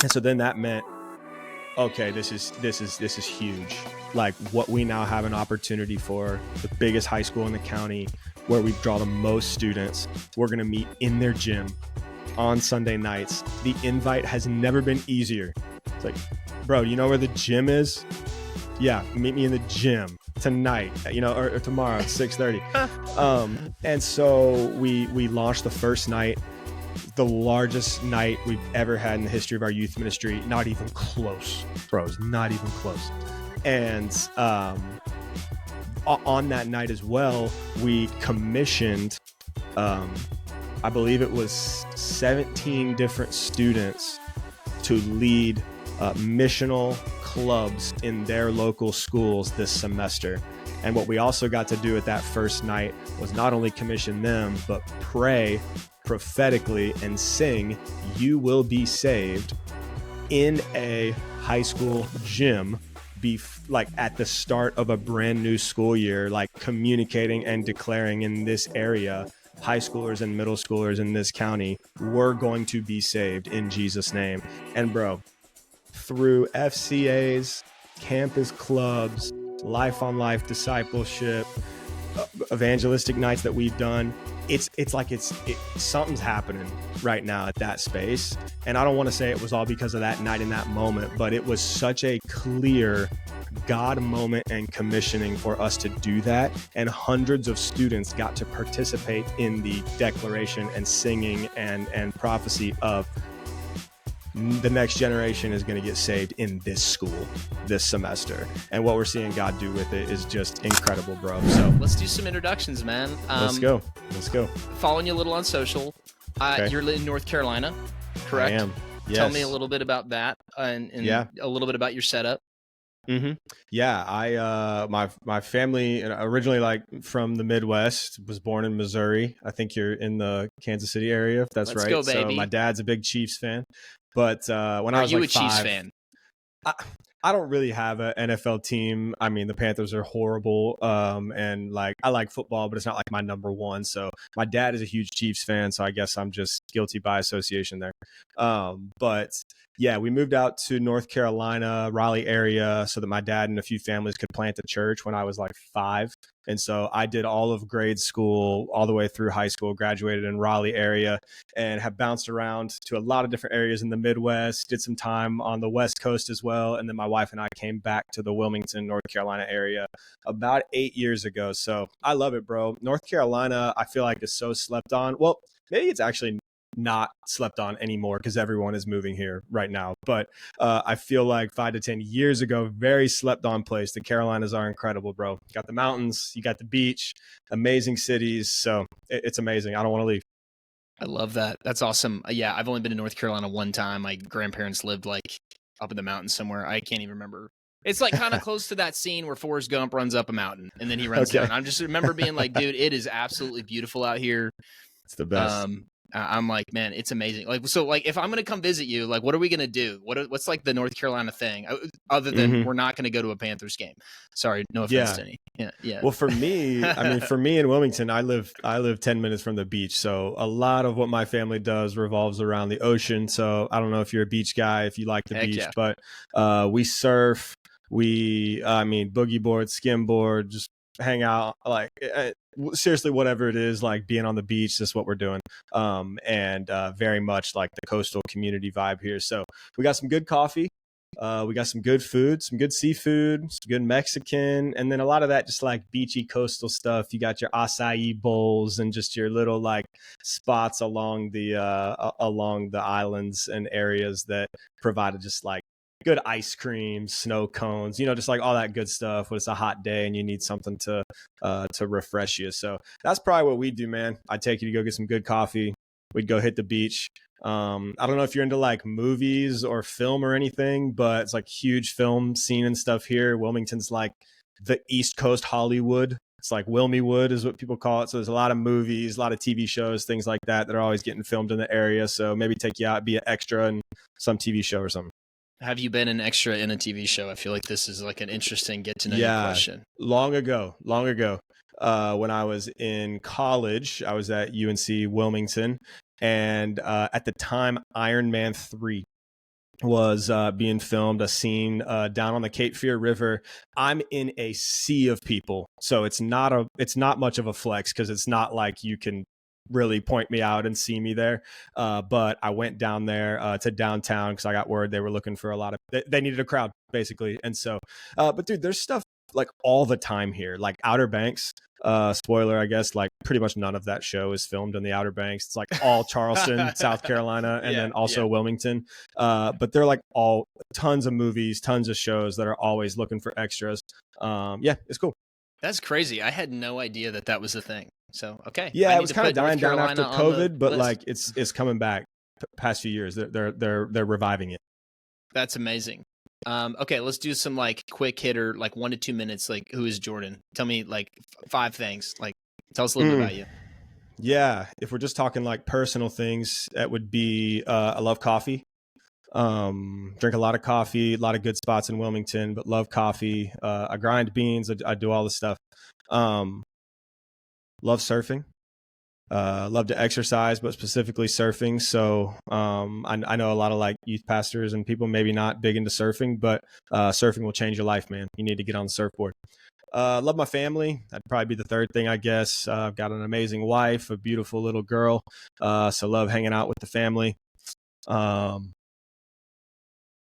And so then that meant, okay, this is huge. Like what we now have an opportunity for, the biggest high school in the county, where we draw the most students. We're going to meet in their gym on Sunday nights. The invite has never been easier. It's like, bro, you know where the gym is? Yeah, meet me in the gym tonight, or tomorrow at 6:30. And so we launched the first night, the largest night we've ever had in the history of our youth ministry. Not even close, bros, not even close. And on that night as well, we commissioned, I believe it was 17 different students to lead missional clubs in their local schools this semester. And what we also got to do at that first night was not only commission them, but pray prophetically and sing "You Will Be Saved" in a high school gym, like at the start of a brand new school year, like communicating and declaring in this area, high schoolers and middle schoolers in this county were going to be saved in Jesus' name. And bro, through FCAs, campus clubs, life on life discipleship, evangelistic nights that we've done, it's like something's happening right now at that space. And I don't want to say it was all because of that night in that moment, but it was such a clear God moment and commissioning for us to do that. And hundreds of students got to participate in the declaration and singing and prophecy of the next generation is going to get saved in this school this semester. And what we're seeing God do with it is just incredible, bro. So let's do some introductions, man. Let's go. Following you a little on social. Okay. You're in North Carolina, correct? I am. Yes. Tell me a little bit about that and yeah. a little bit about your setup. Mm-hmm. Yeah, I my family originally like from the Midwest, was born in Missouri. I think you're in the Kansas City area, if that's Let's right. Go, baby. So my dad's a big Chiefs fan. But when I was like 5, are you a Chiefs fan? I don't really have an NFL team. I mean, the Panthers are horrible. And like, I like football, but it's not like my number one. So my dad is a huge Chiefs fan. So I guess I'm just guilty by association there. But yeah, we moved out to North Carolina, Raleigh area, so that my dad and a few families could plant a church when I was like 5. And so I did all of grade school all the way through high school, graduated in Raleigh area, and have bounced around to a lot of different areas in the Midwest, did some time on the West Coast as well. And then my wife and I came back to the Wilmington, North Carolina area about 8 years ago. So I love it, bro. North Carolina, I feel like is so slept on. Well, maybe it's actually not slept on anymore because everyone is moving here right now. But I feel like 5 to 10 years ago, very slept on place. The Carolinas are incredible, bro. You got the mountains, you got the beach, amazing cities. So it's amazing. I don't want to leave. I love that. That's awesome. Yeah, I've only been to North Carolina one time. My grandparents lived like up in the mountains somewhere. I can't even remember. It's like kind of close to that scene where Forrest Gump runs up a mountain and then he runs down. I just remember being like, dude, it is absolutely beautiful out here. It's the best. I'm like, man, it's amazing. Like, so like, if I'm going to come visit you, like, what are we going to do? What's like the North Carolina thing other than we're not going to go to a Panthers game? Sorry. No offense to any. Yeah. Well, for me, I mean, for me in Wilmington, I live 10 minutes from the beach. So a lot of what my family does revolves around the ocean. So I don't know if you're a beach guy, if you like the beach, but we surf, boogie board, skim board, just hang out, like seriously, whatever it is, like being on the beach, that's what we're doing. And very much like the coastal community vibe here. So we got some good coffee. We got some good food, some good seafood, some good Mexican, and then a lot of that just like beachy coastal stuff. You got your acai bowls and just your little like spots along the islands and areas that provided just like good ice cream, snow cones, just like all that good stuff when it's a hot day and you need something to refresh you. So that's probably what we do, man. I'd take you to go get some good coffee. We'd go hit the beach. I don't know if you're into like movies or film or anything, but it's like huge film scene and stuff here. Wilmington's like the East Coast Hollywood. It's like Wilmywood is what people call it. So there's a lot of movies, a lot of TV shows, things like that are always getting filmed in the area. So maybe take you out, be an extra in some TV show or something. Have you been an extra in a TV show? I feel like this is like an interesting get to know you question. Long ago. When I was in college, I was at UNC Wilmington, and at the time, Iron Man 3 was being filmed a scene down on the Cape Fear River. I'm in a sea of people, so it's not much of a flex because it's not like you can really point me out and see me there. But I went down there to downtown because I got word they were looking for they needed a crowd basically. And so, but dude, there's stuff like all the time here, like Outer Banks. Spoiler, I guess, like pretty much none of that show is filmed in the Outer Banks. It's like all Charleston, South Carolina, and then also Wilmington. But they're like all tons of movies, tons of shows that are always looking for extras. Yeah, it's cool. That's crazy. I had no idea that was a thing. So, okay. Yeah, it was kind of dying down after COVID, but like it's coming back past few years. They're reviving it. That's amazing. Okay, let's do some like quick hitter, like 1 to 2 minutes. Like, who is Jordan? Tell me like 5 things. Like, tell us a little bit about you. Yeah, if we're just talking like personal things, that would be I love coffee. Drink a lot of coffee, a lot of good spots in Wilmington, but love coffee. I grind beans. I do all this stuff. Love surfing. Love to exercise, but specifically surfing. So I know a lot of like youth pastors and people maybe not big into surfing, but surfing will change your life, man. You need to get on the surfboard. Love my family. That'd probably be the third thing, I guess. I've got an amazing wife, a beautiful little girl. So love hanging out with the family.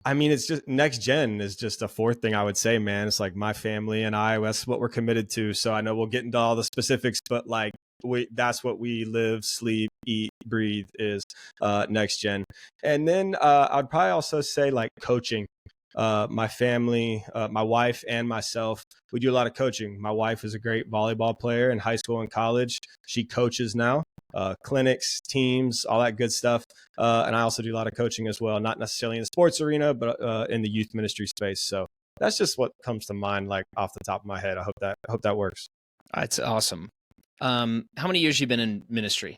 I mean, it's just next gen is just a fourth thing I would say, man. It's like my family and that's what we're committed to. So I know we'll get into all the specifics, but like that's what we live, sleep, eat, breathe is next gen. And then I'd probably also say like coaching. My family, my wife and myself, we do a lot of coaching. My wife is a great volleyball player in high school and college. She coaches now, clinics, teams, all that good stuff. And I also do a lot of coaching as well, not necessarily in the sports arena, but in the youth ministry space. So that's just what comes to mind, like off the top of my head. I hope that works. That's awesome. How many years you been in ministry?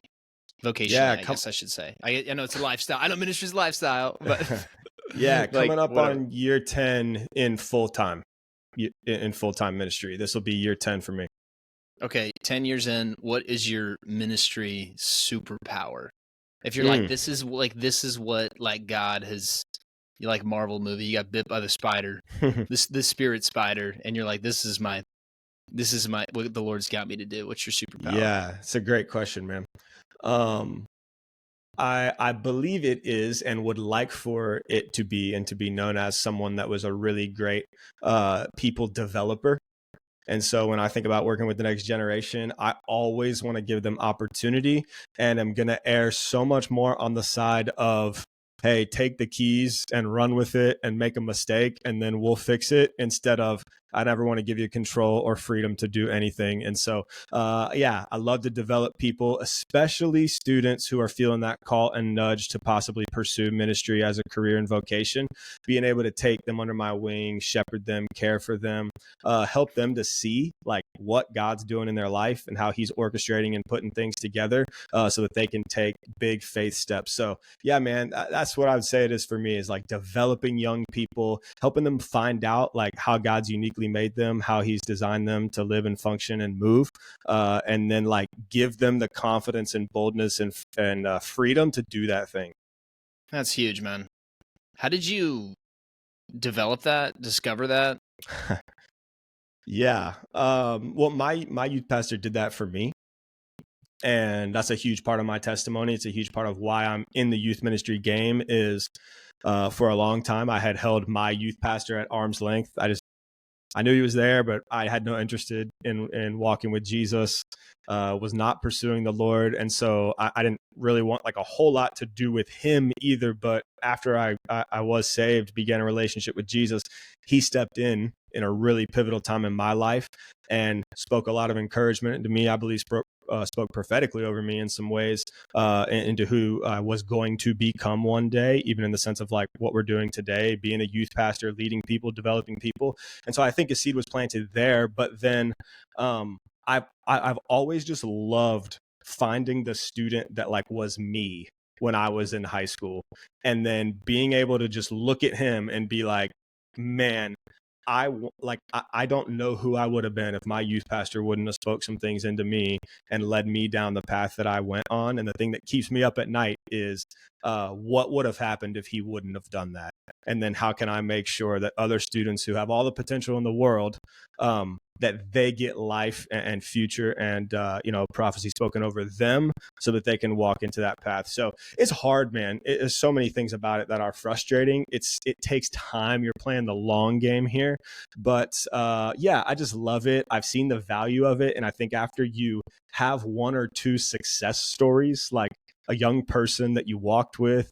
Vocationally, I guess I should say. I know it's a lifestyle. I know ministry's a lifestyle, but yeah, coming up on year 10 in full-time ministry. This will be year 10 for me. Okay, 10 years in, what is your ministry superpower? If you're like, this is what like God has, you like Marvel movie, you got bit by the spider, the spirit spider, and you're like, this is my what the Lord's got me to do. What's your superpower? Yeah, it's a great question, man. I believe it is and would like for it to be and to be known as someone that was a really great people developer. And so when I think about working with the next generation, I always want to give them opportunity, and I'm going to err so much more on the side of, hey, take the keys and run with it and make a mistake and then we'll fix it, instead of I never want to give you control or freedom to do anything. And so, yeah, I love to develop people, especially students who are feeling that call and nudge to possibly pursue ministry as a career and vocation, being able to take them under my wing, shepherd them, care for them, help them to see like what God's doing in their life and how he's orchestrating and putting things together so that they can take big faith steps. So yeah, man, that's what I would say it is for me, is like developing young people, helping them find out like how God's uniquely made them, how he's designed them to live and function and move, and then like give them the confidence and boldness and freedom to do that thing. That's huge, man. How did you develop that, discover that? Yeah. Well, my youth pastor did that for me. And that's a huge part of my testimony. It's a huge part of why I'm in the youth ministry game is for a long time, I had held my youth pastor at arm's length. I knew he was there, but I had no interest in walking with Jesus, was not pursuing the Lord. And so I didn't really want like a whole lot to do with him either. But after I was saved, began a relationship with Jesus, he stepped in a really pivotal time in my life and spoke a lot of encouragement to me. I believe spoke prophetically over me in some ways, into who I was going to become one day, even in the sense of like what we're doing today, being a youth pastor, leading people, developing people. And so I think a seed was planted there. But then I've always just loved finding the student that like was me when I was in high school, and then being able to just look at him and be like, man, I don't know who I would have been if my youth pastor wouldn't have spoke some things into me and led me down the path that I went on. And the thing that keeps me up at night is what would have happened if he wouldn't have done that. And then how can I make sure that other students who have all the potential in the world, that they get life and future and, prophecy spoken over them so that they can walk into that path. So it's hard, man. There's so many things about it that are frustrating. It takes time. You're playing the long game here. But I just love it. I've seen the value of it. And I think after you have one or two success stories, like a young person that you walked with,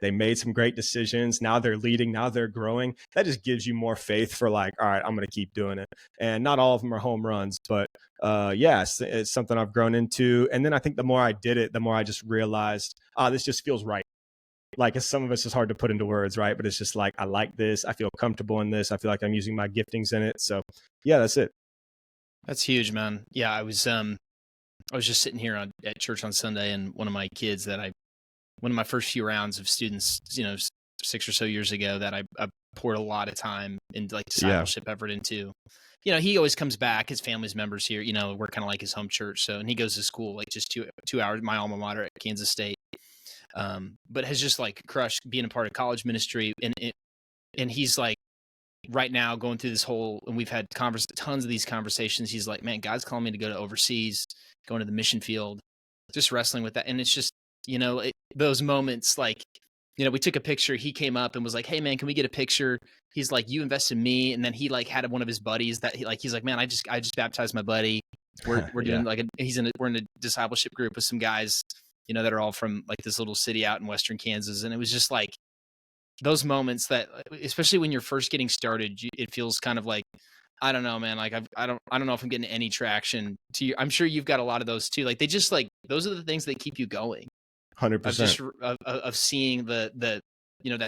they made some great decisions. Now they're leading. Now they're growing. That just gives you more faith for like, all right, I'm going to keep doing it. And not all of them are home runs, but it's something I've grown into. And then I think the more I did it, the more I just realized, this just feels right. Like some of it's just hard to put into words, right? But it's just like, I like this. I feel comfortable in this. I feel like I'm using my giftings in it. So yeah, that's it. That's huge, man. Yeah, I was just sitting here at church on Sunday, and one of my kids one of my first few rounds of students, 6 or so years ago, that I poured a lot of time into like discipleship effort into. He always comes back. His family's members here. We're kind of like his home church. So, and he goes to school like just 2 hours, my alma mater at Kansas State. But has just like crushed being a part of college ministry, and he's like right now going through this whole, and we've had tons of these conversations. He's like, man, God's calling me to go to overseas, going to the mission field, just wrestling with that. And it's just, those moments, like, we took a picture. He came up and was like, hey man, can we get a picture? He's like, you invested in me. And then he like had one of his buddies that he's like, man, I just baptized my buddy. We're doing we're in a discipleship group with some guys, that are all from like this little city out in Western Kansas. And it was just like those moments that, especially when you're first getting started, it feels kind of like, I don't know, man. Like I don't know if I'm getting any traction to you. I'm sure you've got a lot of those too. Like they just like, those are the things that keep you going. 100%. Of seeing the that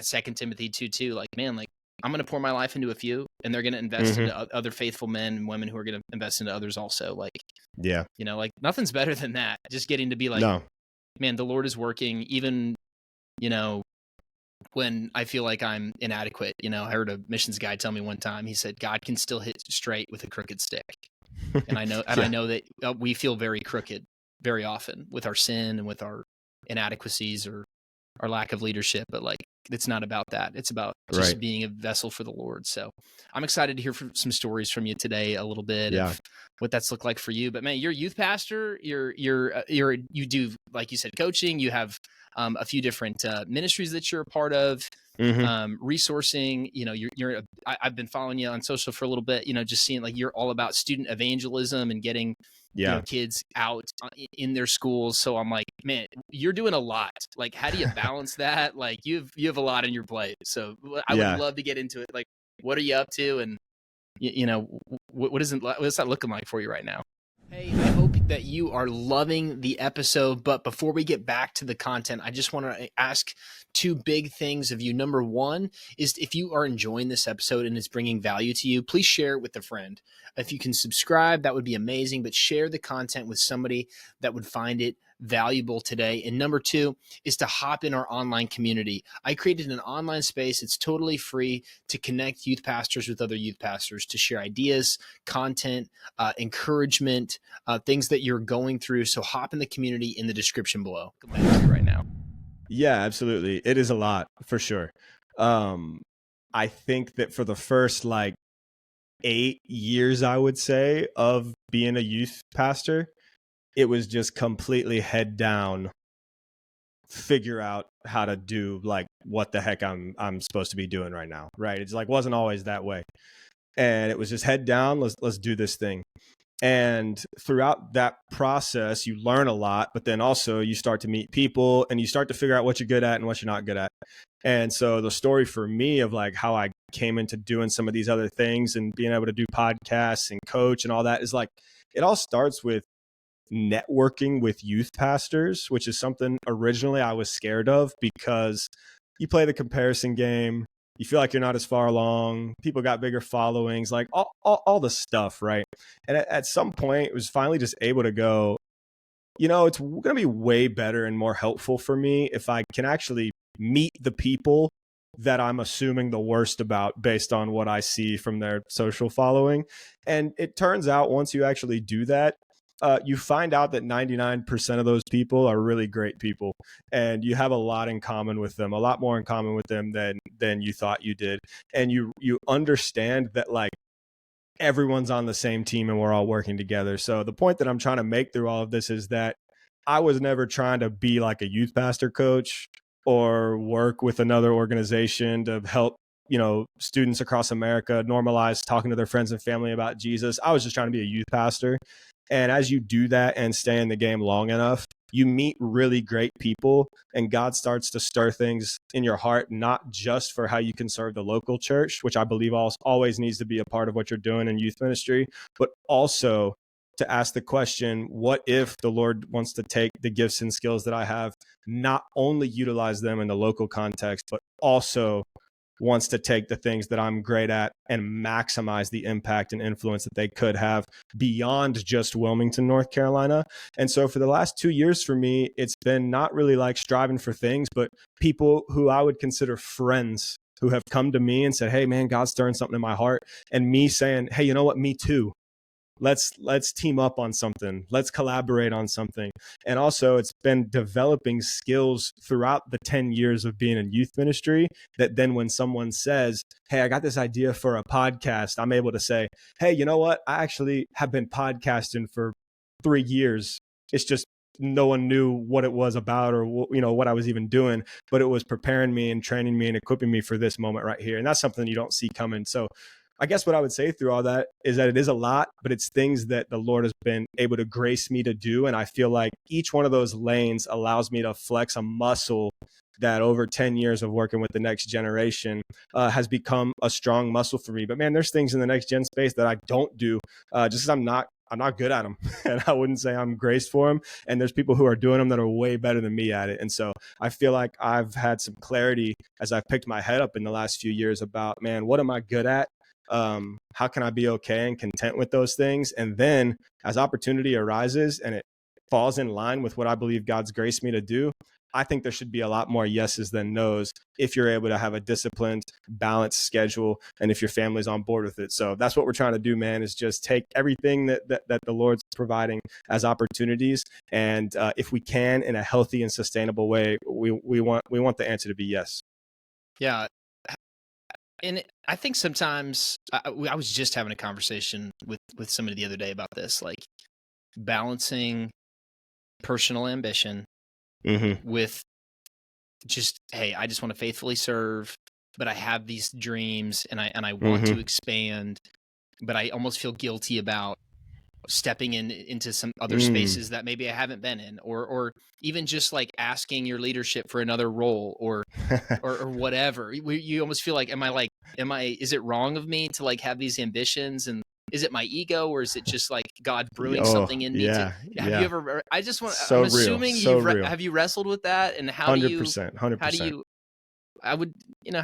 2 Timothy 2:2, like, man, like I'm going to pour my life into a few, and they're going to invest into other faithful men and women who are going to invest into others also. Like, like nothing's better than that. Just getting to be like, no, man, the Lord is working, even, when I feel like I'm inadequate. I heard a missions guy tell me one time, he said, God can still hit straight with a crooked stick. And I know, I know that we feel very crooked very often with our sin and with our inadequacies or our lack of leadership, but like, it's not about that. It's about just being a vessel for the Lord. So I'm excited to hear some stories from you today, a little bit of what that's looked like for you. But man, you're a youth pastor. You do, like you said, coaching. You have a few different ministries that you're a part of. Resourcing. I've been following you on social for a little bit. Just seeing like you're all about student evangelism and getting kids out in their schools. So I'm like, man, you're doing a lot. Like, how do you balance that? Like, you have a lot on your plate. So I would love to get into it. Like, what are you up to? And what's that looking like for you right now? Hey, I hope that you are loving the episode. But before we get back to the content, I just want to ask 2 big things of you. Number one is, if you are enjoying this episode and it's bringing value to you, please share it with a friend. If you can subscribe, that would be amazing, but share the content with somebody that would find it valuable today. And number 2 is to hop in our online community. I created an online space. It's totally free to connect youth pastors with other youth pastors, to share ideas, content, encouragement, things that you're going through. So hop in the community in the description below. Come back to you right now. Yeah, absolutely. It is a lot for sure. I think that for the first 8 years, I would say, of being a youth pastor, it was just completely head down, figure out how to do what the heck I'm supposed to be doing right now. Right. It's wasn't always that way. And it was just head down. Let's do this thing. And throughout that process, you learn a lot, but then also you start to meet people and you start to figure out what you're good at and what you're not good at. And so the story for me of how I came into doing some of these other things and being able to do podcasts and coach and all that is it all starts with networking with youth pastors, which is something originally I was scared of, because you play the comparison game. You feel like you're not as far along. People got bigger followings, all the stuff, right? And at some point, it was finally just able to go, it's going to be way better and more helpful for me if I can actually meet the people that I'm assuming the worst about based on what I see from their social following. And it turns out once you actually do that, you find out that 99% of those people are really great people, and you have a lot in common with them, a lot more in common with them than you thought you did. And you understand that like everyone's on the same team and we're all working together. So the point that I'm trying to make through all of this is that I was never trying to be like a youth pastor coach or work with another organization to help, students across America normalize talking to their friends and family about Jesus. I was just trying to be a youth pastor. And as you do that and stay in the game long enough, you meet really great people, and God starts to stir things in your heart, not just for how you can serve the local church, which I believe always needs to be a part of what you're doing in youth ministry, but also to ask the question, what if the Lord wants to take the gifts and skills that I have, not only utilize them in the local context, but also wants to take the things that I'm great at and maximize the impact and influence that they could have beyond just Wilmington, North Carolina. And so for the last 2 years for me, it's been not really like striving for things, but people who I would consider friends who have come to me and said, hey man, God's stirring something in my heart. And me saying, hey, you know what? Me too. Let's team up on something. Let's collaborate on something. And also it's been developing skills throughout the 10 years of being in youth ministry that then when someone says, hey, I got this idea for a podcast, I'm able to say, hey, you know what? I actually have been podcasting for 3 years. It's just no one knew what it was about or what I was even doing, but it was preparing me and training me and equipping me for this moment right here. And that's something you don't see coming. So I guess what I would say through all that is that it is a lot, but it's things that the Lord has been able to grace me to do. And I feel like each one of those lanes allows me to flex a muscle that over 10 years of working with the next generation has become a strong muscle for me. But man, there's things in the next gen space that I don't do just because I'm not good at them. And I wouldn't say I'm graced for them. And there's people who are doing them that are way better than me at it. And so I feel like I've had some clarity as I've picked my head up in the last few years about, man, what am I good at? How can I be okay and content with those things? And then as opportunity arises and it falls in line with what I believe God's graced me to do, I think there should be a lot more yeses than nos if you're able to have a disciplined, balanced schedule and if your family's on board with it. So that's what we're trying to do, man, is just take everything that the Lord's providing as opportunities. And if we can in a healthy and sustainable way, we want the answer to be yes. Yeah. And I think sometimes I was just having a conversation with somebody the other day about this, like balancing personal ambition with just, hey, I just want to faithfully serve, but I have these dreams and I want to expand, but I almost feel guilty about stepping into some other spaces that maybe I haven't been in, or even just like asking your leadership for another role or whatever. You almost feel like, is it wrong of me to like have these ambitions, and is it my ego, or is it just like God brewing something in me? Have you ever, I just want, I'm assuming have you wrestled with that, and how 100%. how do you, how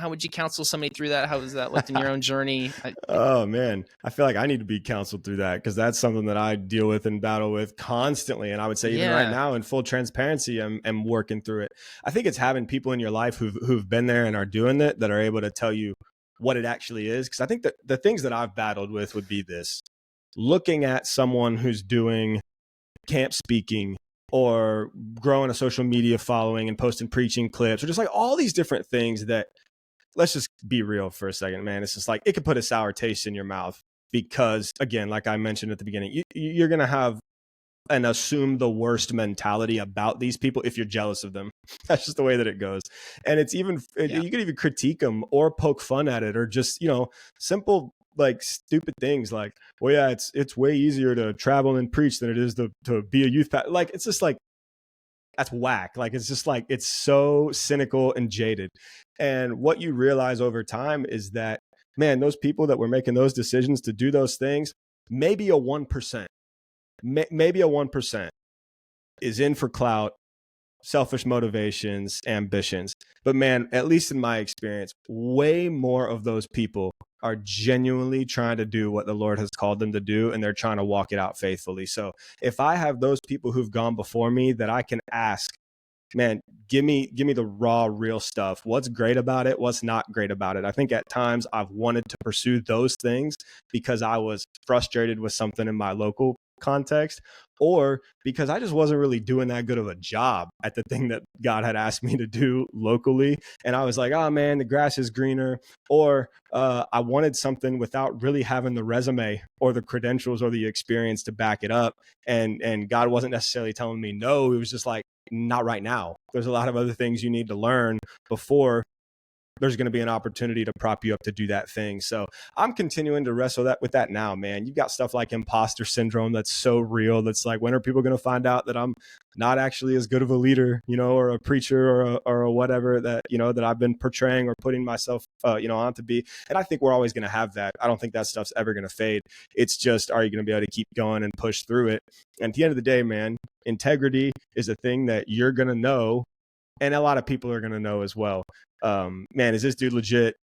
would you counsel somebody through that? How has that looked in your own journey? Oh man, I feel like I need to be counseled through that because that's something that I deal with and battle with constantly. And I would say even right now, in full transparency, I'm working through it. I think it's having people in your life who've been there and are doing it that are able to tell you what it actually is. Because I think that the things that I've battled with would be this: looking at someone who's doing camp speaking or growing a social media following and posting preaching clips or just like all these different things that, let's just be real for a second, man. It's just like it could put a sour taste in your mouth because, again, like I mentioned at the beginning, you're going to have and assume the worst mentality about these people if you're jealous of them. That's just the way that it goes. And it's even, you could even critique them or poke fun at it or just, simple like stupid things like, well, yeah, it's way easier to travel and preach than it is to be a youth pastor. Like, it's just like, that's whack. Like, it's just like, it's so cynical and jaded. And what you realize over time is that, man, those people that were making those decisions to do those things, maybe a 1%, maybe a 1% is in for clout, selfish motivations, ambitions. But man, at least in my experience, way more of those people are genuinely trying to do what the Lord has called them to do, and they're trying to walk it out faithfully. So if I have those people who've gone before me that I can ask, man, give me the raw, real stuff. What's great about it? What's not great about it? I think at times I've wanted to pursue those things because I was frustrated with something in my local context, or because I just wasn't really doing that good of a job at the thing that God had asked me to do locally. And I was like, oh man, the grass is greener. Or I wanted something without really having the resume or the credentials or the experience to back it up. And God wasn't necessarily telling me no. It was just like, not right now. There's a lot of other things you need to learn before there's going to be an opportunity to prop you up to do that thing. So I'm continuing to wrestle with that now, man. You've got stuff like imposter syndrome that's so real. That's like, when are people going to find out that I'm not actually as good of a leader, or a preacher or a whatever that, that I've been portraying or putting myself, on to be. And I think we're always going to have that. I don't think that stuff's ever going to fade. It's just, are you going to be able to keep going and push through it? And at the end of the day, man, integrity is a thing that you're going to know. And a lot of people are going to know as well. Man, is this dude legit?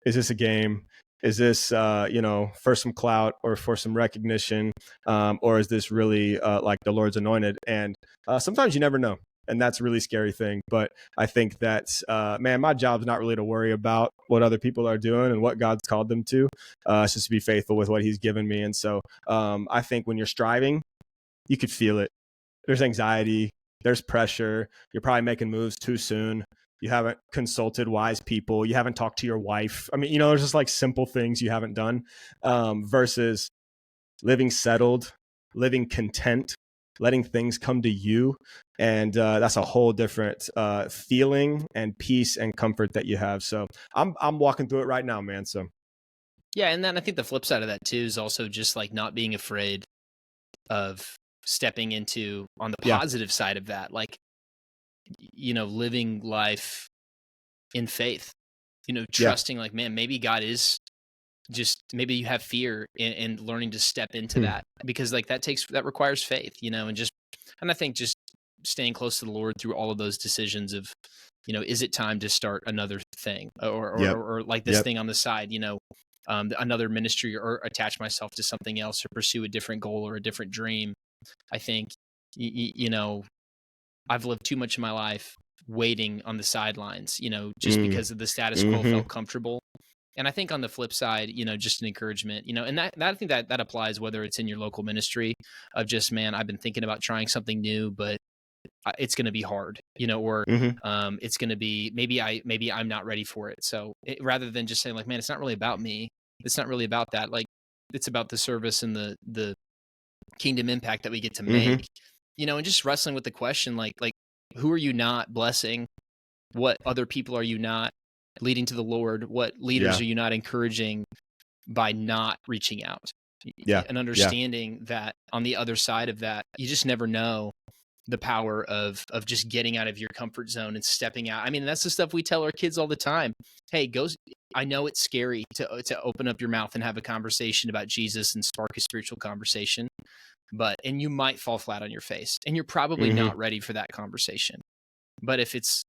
Is this a game? Is this, for some clout or for some recognition? Or is this really like the Lord's anointed? And sometimes you never know. And that's a really scary thing. But I think that's, man, my job's not really to worry about what other people are doing and what God's called them to. It's just to be faithful with what he's given me. And so I think when you're striving, you could feel it. There's anxiety. There's pressure. You're probably making moves too soon. You haven't consulted wise people. You haven't talked to your wife. I mean, there's just like simple things you haven't done versus living settled, living content, letting things come to you. And that's a whole different feeling and peace and comfort that you have. So I'm walking through it right now, man. So yeah. And then I think the flip side of that too is also just like not being afraid of stepping into on the positive side of that. Like, living life in faith, trusting like, man, maybe God is maybe you have fear and learning to step into that, because like that requires faith, and I think just staying close to the Lord through all of those decisions of, is it time to start another thing or like this thing on the side, another ministry, or attach myself to something else or pursue a different goal or a different dream. I think, I've lived too much of my life waiting on the sidelines, just because of the status quo felt comfortable. And I think on the flip side, just an encouragement, and that I think that applies whether it's in your local ministry of just, man, I've been thinking about trying something new, but it's going to be hard, or it's going to be, maybe I'm not ready for it. So rather than just saying like, man, it's not really about me. It's not really about that. Like, it's about the service and the kingdom impact that we get to make, and just wrestling with the question, like, who are you not blessing? What other people are you not leading to the Lord? What leaders are you not encouraging by not reaching out? And understanding that on the other side of that, you just never know the power of just getting out of your comfort zone and stepping out. I mean, that's the stuff we tell our kids all the time. Hey, I know it's scary to open up your mouth and have a conversation about Jesus and spark a spiritual conversation, and you might fall flat on your face, and you're probably not ready for that conversation. But if it's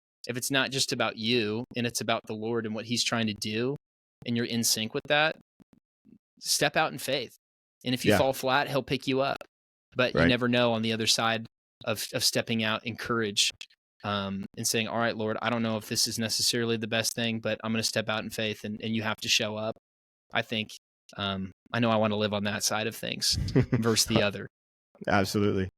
not just about you and it's about the Lord and what he's trying to do, and you're in sync with that, step out in faith. And if you fall flat, he'll pick you up. But you never know on the other side of stepping out in courage, and saying, all right, Lord, I don't know if this is necessarily the best thing, but I'm going to step out in faith, and you have to show up. I think, I know I want to live on that side of things versus the other. Absolutely.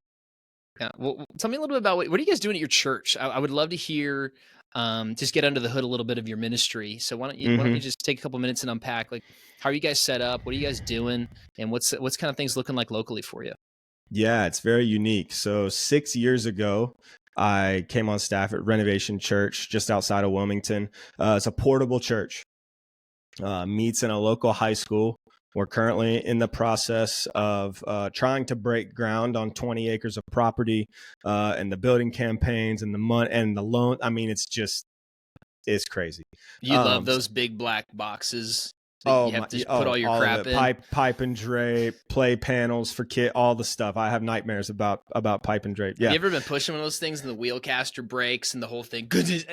Yeah. Well, tell me a little bit about what are you guys doing at your church? I would love to hear, just get under the hood a little bit of your ministry. So why don't you just take a couple minutes and unpack, like, how are you guys set up? What are you guys doing? And what's kind of things looking like locally for you? Yeah, it's very unique. So 6 years ago, I came on staff at Renovation Church just outside of Wilmington. It's a portable church, meets in a local high school. We're currently in the process of trying to break ground on 20 acres of property, and the building campaigns and the money and the loan. I mean, it's crazy. You love those big black boxes. You have to put all your crap in. Pipe and drape, play panels for kit, all the stuff. I have nightmares about pipe and drape. Yeah. Have you ever been pushing one of those things and the wheel caster breaks and the whole thing? Goodness.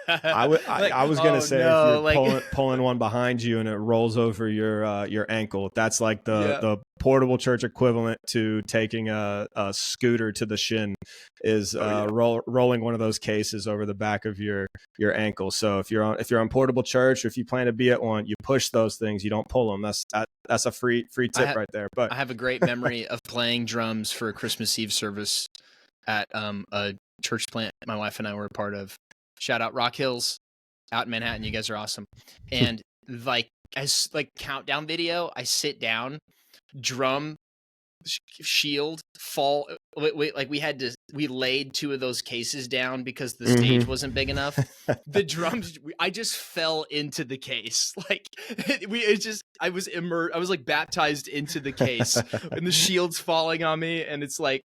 Like, I was gonna oh say, if no, you're like, pulling one behind you and it rolls over your ankle, that's like yeah, the portable church equivalent to taking a scooter to the shin, is oh yeah. rolling one of those cases over the back of your ankle. So if you're on portable church, or if you plan to be at one, you push those things, you don't pull them. That's a free I tip have right there. But I have a great memory of playing drums for a Christmas Eve service at a church plant my wife and I were a part of. Shout out Rock Hills out in Manhattan. You guys are awesome. And like as like countdown video, I sit down, drum shield fall. Wait, like we laid two of those cases down because the stage wasn't big enough. The drums, I just fell into the case. Like I was immersed. I was like baptized into the case, and the shield's falling on me, and it's like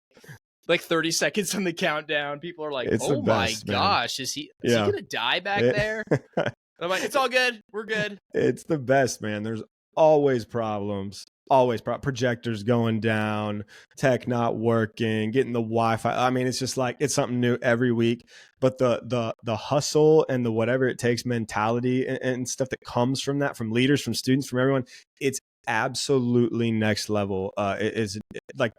30 seconds on the countdown. People are like, it's the "Oh my best, man. gosh, is he Yeah. gonna die back there?" And I'm like, "It's all good. We're good." It's the best, man. There's always problems. Always projectors going down, tech not working, getting the Wi-Fi. I mean, it's just like it's something new every week. But the hustle and the whatever it takes mentality and stuff that comes from that, from leaders, from students, from everyone, it's absolutely next level. It is like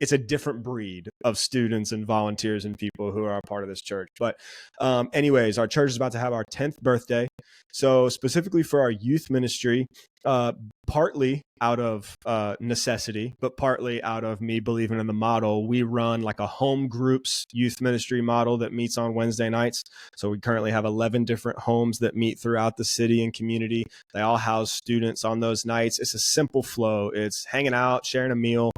it's a different breed of students and volunteers and people who are a part of this church. But anyways, our church is about to have our 10th birthday. So specifically for our youth ministry, partly out of necessity, but partly out of me believing in the model, we run like a home groups youth ministry model that meets on Wednesday nights. So we currently have 11 different homes that meet throughout the city and community. They all house students on those nights. It's a simple flow. It's hanging out, sharing a meal.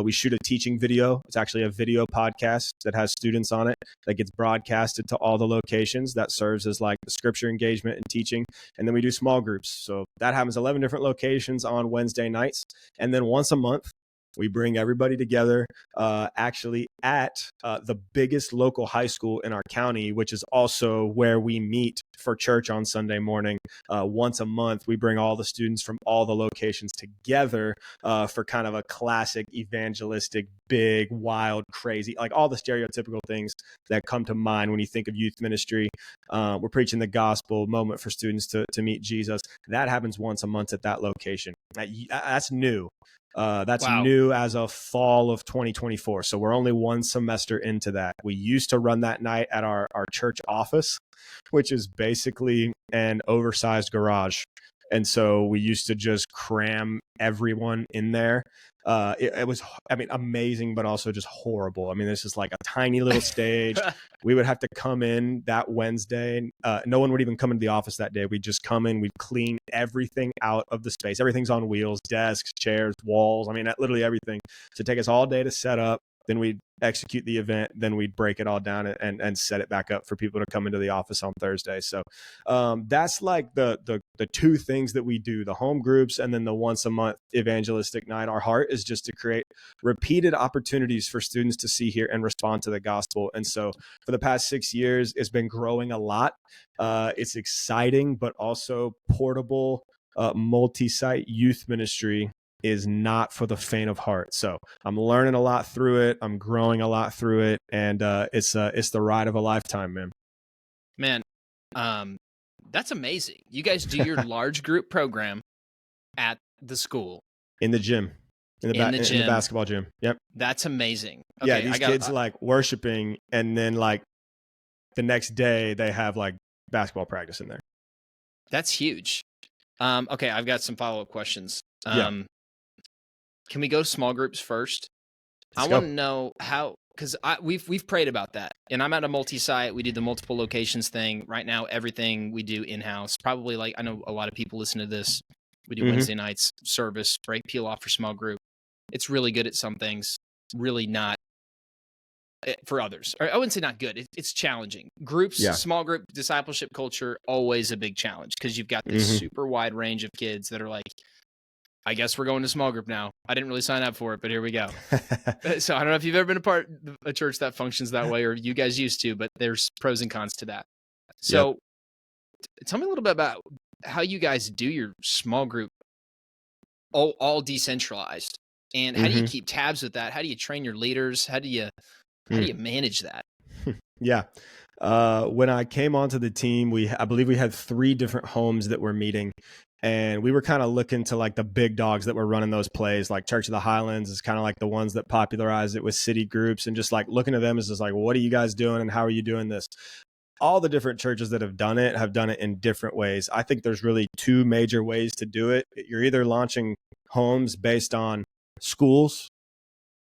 We shoot a teaching video. It's actually a video podcast that has students on it that gets broadcasted to all the locations. That serves as like the scripture engagement and teaching. And then we do small groups. So that happens 11 different locations on Wednesday nights. And then once a month, we bring everybody together actually at the biggest local high school in our county, which is also where we meet for church on Sunday morning. Once a month, we bring all the students from all the locations together for kind of a classic evangelistic, big, wild, crazy, like all the stereotypical things that come to mind when you think of youth ministry. We're preaching the gospel, moment for students to meet Jesus. That happens once a month at that location. That's new. That's Wow. new as of fall of 2024. So we're only one semester into that. We used to run that night at our church office, which is basically an oversized garage. And so we used to just cram everyone in there. It was, I mean, amazing, but also just horrible. I mean, this is like a tiny little stage. We would have to come in that Wednesday. No one would even come into the office that day. We'd just come in, we'd clean everything out of the space. Everything's on wheels, desks, chairs, walls. I mean, literally everything. So it'd take us all day to set up. Then we'd execute the event. Then we'd break it all down and set it back up for people to come into the office on Thursday. So that's like the two things that we do, the home groups and then the once a month evangelistic night. Our heart is just to create repeated opportunities for students to see, hear, and respond to the gospel. And so for the past 6 years, it's been growing a lot. It's exciting, but also portable, multi-site youth ministry is not for the faint of heart. So I'm learning a lot through it. I'm growing a lot through it. And it's the ride of a lifetime, man. Man, that's amazing. You guys do your large group program at the school. In the gym. In the basketball gym. Yep. That's amazing. Okay, yeah, these kids like worshiping, and then like the next day they have like basketball practice in there. That's huge. Okay, I've got some follow-up questions. Can we go small groups first? I want to know how, because we've prayed about that, and I'm at a multi-site. We do the multiple locations thing right now. Everything we do in-house. Probably like I know a lot of people listen to this. We do Wednesday nights service, peel off for small group. It's really good at some things, really not for others. Or I wouldn't say not good. It's challenging. Groups, small group discipleship culture, always a big challenge because you've got this super wide range of kids that are like, I guess we're going to small group now. I didn't really sign up for it, but here we go. So I don't know if you've ever been a part of a church that functions that way, or you guys used to, but there's pros and cons to that. So tell me a little bit about how you guys do your small group, all decentralized, and how do you keep tabs with that? How do you train your leaders? How do you manage that? Yeah. When I came onto the team, I believe we had 3 different homes that were meeting, and we were kind of looking to like the big dogs that were running those plays. Like Church of the Highlands is kind of like the ones that popularized it with city groups, and just like looking at them is just like, what are you guys doing and how are you doing this? All the different churches that have done it in different ways. I think there's really 2 major ways to do it. You're either launching homes based on schools,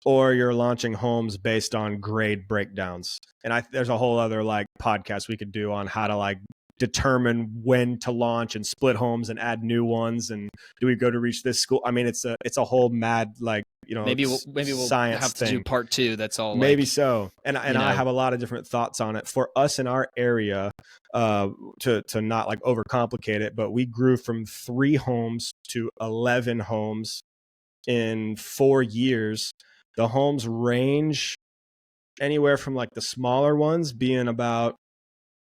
or you're launching homes based on grade breakdowns. And there's a whole other like podcast we could do on how to like determine when to launch and split homes and add new ones. And do we go to reach this school? I mean, it's a whole mad, like, maybe we'll science have thing. to do part 2. That's all. Maybe like, so. And I have a lot of different thoughts on it. For us in our area, to not like overcomplicate it, but we grew from 3 homes to 11 homes in 4 years. The homes range anywhere from like the smaller ones being about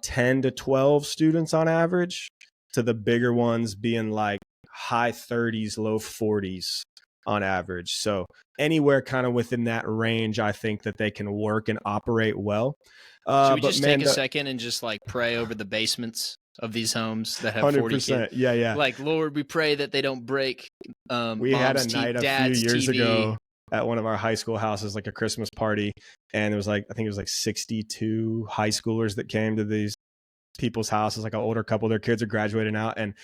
10 to 12 students on average to the bigger ones being like high 30s, low 40s on average. So anywhere kind of within that range, I think that they can work and operate well. Should we just take a second and just like pray over the basements of these homes that have 40 kids? Yeah. Like, Lord, we pray that they don't break we had a night a few years TV. ago at one of our high school houses, like a Christmas party. And it was like, I think it was like 62 high schoolers that came to these people's houses, like an older couple, their kids are graduating out. And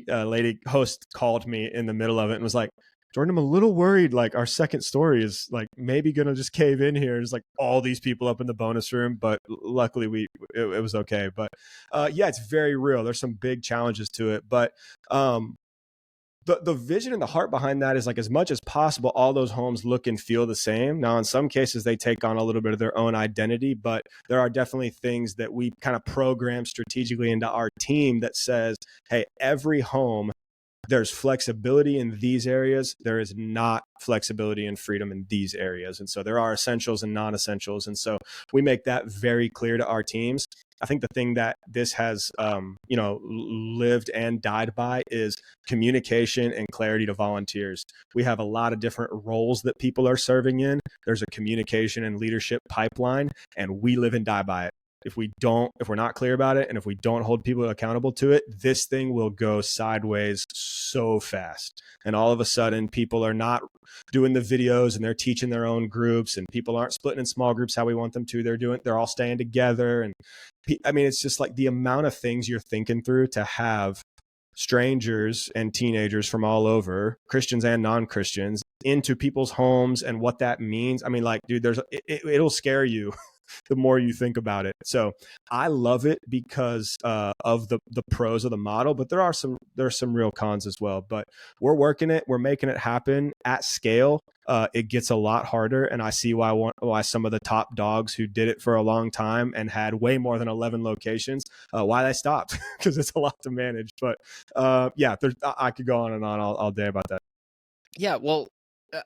lady host called me in the middle of it and was like, Jordan, I'm a little worried. Like our second story is like maybe going to just cave in here. There's like all these people up in the bonus room, but luckily it was okay. But yeah, it's very real. There's some big challenges to it, but the vision and the heart behind that is like, as much as possible, all those homes look and feel the same. Now, in some cases, they take on a little bit of their own identity, but there are definitely things that we kind of program strategically into our team that says, hey, every home, there's flexibility in these areas. There is not flexibility and freedom in these areas. And so there are essentials and non-essentials. And so we make that very clear to our teams. I think the thing that this has, lived and died by is communication and clarity to volunteers. We have a lot of different roles that people are serving in. There's a communication and leadership pipeline, and we live and die by it. If we're not clear about it, and if we don't hold people accountable to it, this thing will go sideways so fast. And all of a sudden, people are not doing the videos and they're teaching their own groups, and people aren't splitting in small groups how we want them to. They're all staying together. And I mean, it's just like the amount of things you're thinking through to have strangers and teenagers from all over, Christians and non-Christians, into people's homes and what that means. I mean, like, dude, it'll scare you the more you think about it. So I love it because of the pros of the model, but there are some real cons as well. But we're working it, we're making it happen at scale. It gets a lot harder, and I see why some of the top dogs who did it for a long time and had way more than 11 locations, why they stopped, because it's a lot to manage. But yeah, I could go on and on all day about that. Yeah, well,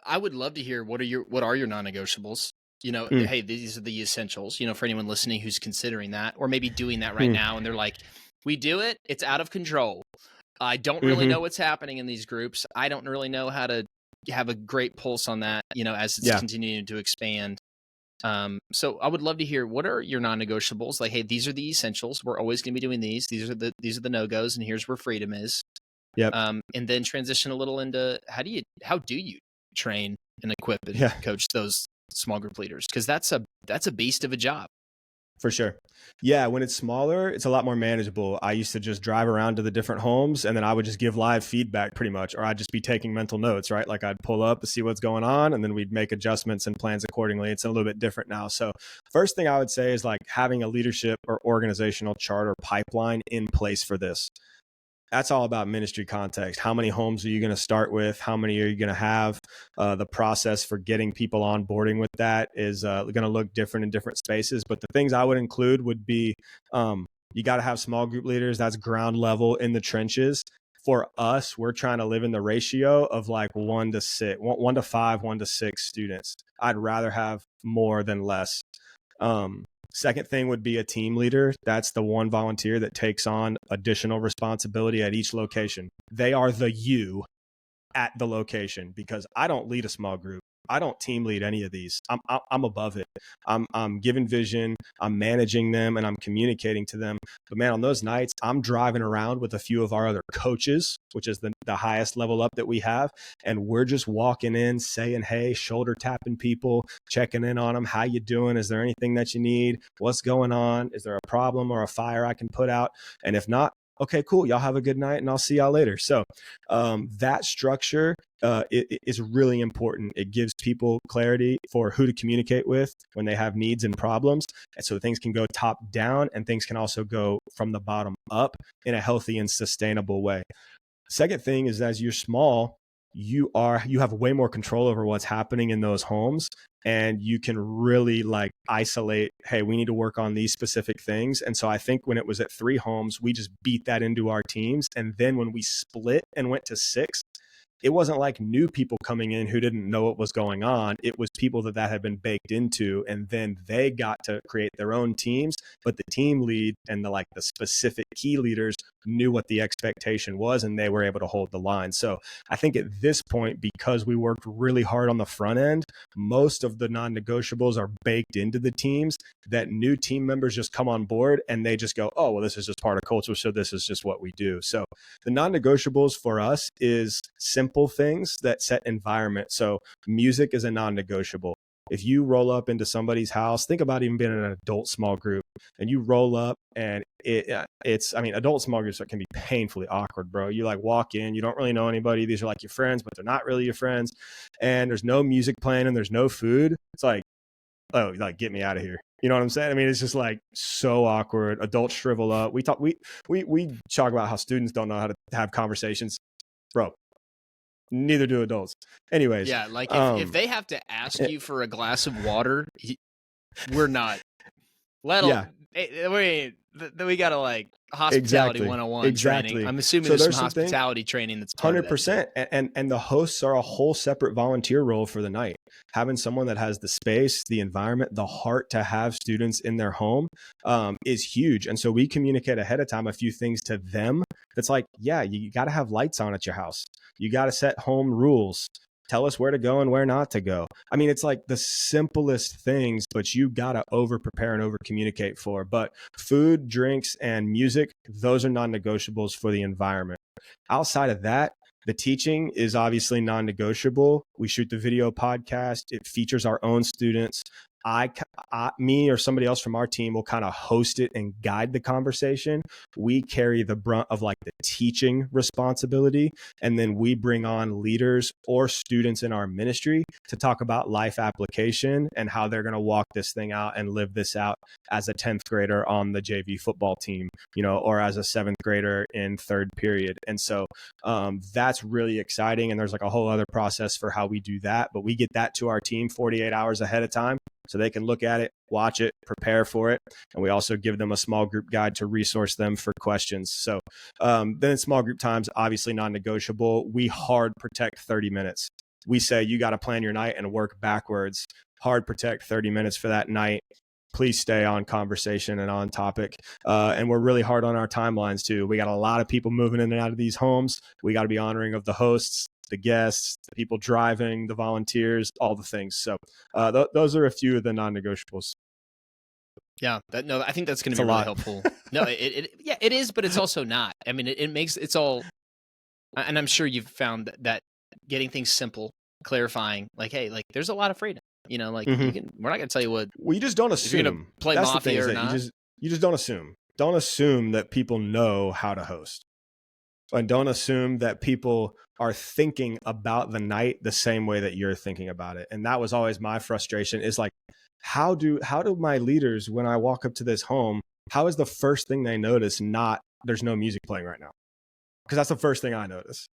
I would love to hear what are your non-negotiables. Hey, these are the essentials, for anyone listening who's considering that, or maybe doing that right now. And they're like, we do it. It's out of control. I don't really know what's happening in these groups. I don't really know how to have a great pulse on that, as it's continuing to expand. So I would love to hear, what are your non-negotiables? Like, hey, these are the essentials. We're always going to be doing these. These are the no-goes, and here's where freedom is. Yep. And then transition a little into how do you train and equip and coach those small group leaders, because that's a beast of a job. For sure. Yeah, when it's smaller, it's a lot more manageable. I used to just drive around to the different homes, and then I would just give live feedback pretty much, or I'd just be taking mental notes, right? Like I'd pull up to see what's going on, and then we'd make adjustments and plans accordingly. It's a little bit different now. So first thing I would say is like having a leadership or organizational chart or pipeline in place for this. That's all about ministry context. How many homes are you going to start with? How many are you going to have? The process for getting people onboarding with that is going to look different in different spaces. But the things I would include would be, you got to have small group leaders. That's ground level in the trenches. For us, we're trying to live in the ratio of like 1 to 5, 1 to 6 students. I'd rather have more than less. Second thing would be a team leader. That's the one volunteer that takes on additional responsibility at each location. They are the you at the location, because I don't lead a small group. I don't team lead any of these. I'm above it. I'm giving vision, I'm managing them, and I'm communicating to them. But man, on those nights, I'm driving around with a few of our other coaches, which is the highest level up that we have. And we're just walking in, saying, hey, shoulder tapping people, checking in on them. How you doing? Is there anything that you need? What's going on? Is there a problem or a fire I can put out? And if not, okay, cool. Y'all have a good night and I'll see y'all later. So that structure is really important. It gives people clarity for who to communicate with when they have needs and problems. And so things can go top down and things can also go from the bottom up in a healthy and sustainable way. Second thing is, as you're small, you have way more control over what's happening in those homes, and you can really like isolate, hey, we need to work on these specific things. And so I think when it was at 3 homes, we just beat that into our teams. And then when we split and went to 6, it wasn't like new people coming in who didn't know what was going on. It was people that had been baked into, and then they got to create their own teams. But the team lead and the specific key leaders knew what the expectation was, and they were able to hold the line. So I think at this point, because we worked really hard on the front end, most of the non-negotiables are baked into the teams, that new team members just come on board and they just go, oh, well, this is just part of culture, so this is just what we do. So the non-negotiables for us is simple things that set environment. So music is a non-negotiable. If you roll up into somebody's house, think about even being in an adult small group, and you roll up and adult small groups can be painfully awkward, bro. You like walk in, you don't really know anybody. These are like your friends, but they're not really your friends. And there's no music playing and there's no food. It's like, oh, like, get me out of here. You know what I'm saying? I mean, it's just like so awkward. Adults shrivel up. We talk about how students don't know how to have conversations. Bro, neither do adults. Anyways. Yeah, like if they have to ask you for a glass of water, we're not. We got to like hospitality 101 training. I'm assuming there's some hospitality training that's part 100%. Of that. And the hosts are a whole separate volunteer role for the night. Having someone that has the space, the environment, the heart to have students in their home is huge. And so we communicate ahead of time a few things to them. That's like, yeah, you got to have lights on at your house. You got to set home rules. Tell us where to go and where not to go. I mean, it's like the simplest things, but you got to over prepare and over communicate for. But food, drinks, and music, those are non-negotiables for the environment. Outside of that, the teaching is obviously non-negotiable. We shoot the video podcast. It features our own students. Me or somebody else from our team will kind of host it and guide the conversation. We carry the brunt of like the teaching responsibility. And then we bring on leaders or students in our ministry to talk about life application and how they're going to walk this thing out and live this out as a 10th grader on the JV football team, or as a 7th grader in 3rd period. And so that's really exciting. And there's like a whole other process for how we do that. But we get that to our team 48 hours ahead of time, so they can look at it, watch it, prepare for it. And we also give them a small group guide to resource them for questions. So then small group times, obviously non-negotiable. We hard protect 30 minutes. We say you got to plan your night and work backwards. Hard protect 30 minutes for that night. Please stay on conversation and on topic. And we're really hard on our timelines too. We got a lot of people moving in and out of these homes. We got to be honoring of the hosts, the guests, the people driving, the volunteers, all the things. So those are a few of the non-negotiables. Yeah, I think that's going to be really helpful. No, it is, but it's also not. I mean, it's all, and I'm sure you've found that getting things simple, clarifying, like, hey, like there's a lot of freedom. We're not going to tell you what. Well, you just don't assume. You're going to play That's Mafia the thing, or not. You just don't assume. Don't assume that people know how to host. And don't assume that people are thinking about the night the same way that you're thinking about it. And that was always my frustration, is like, how do my leaders, when I walk up to this home, how is the first thing they notice not there's no music playing right now? Because that's the first thing I notice.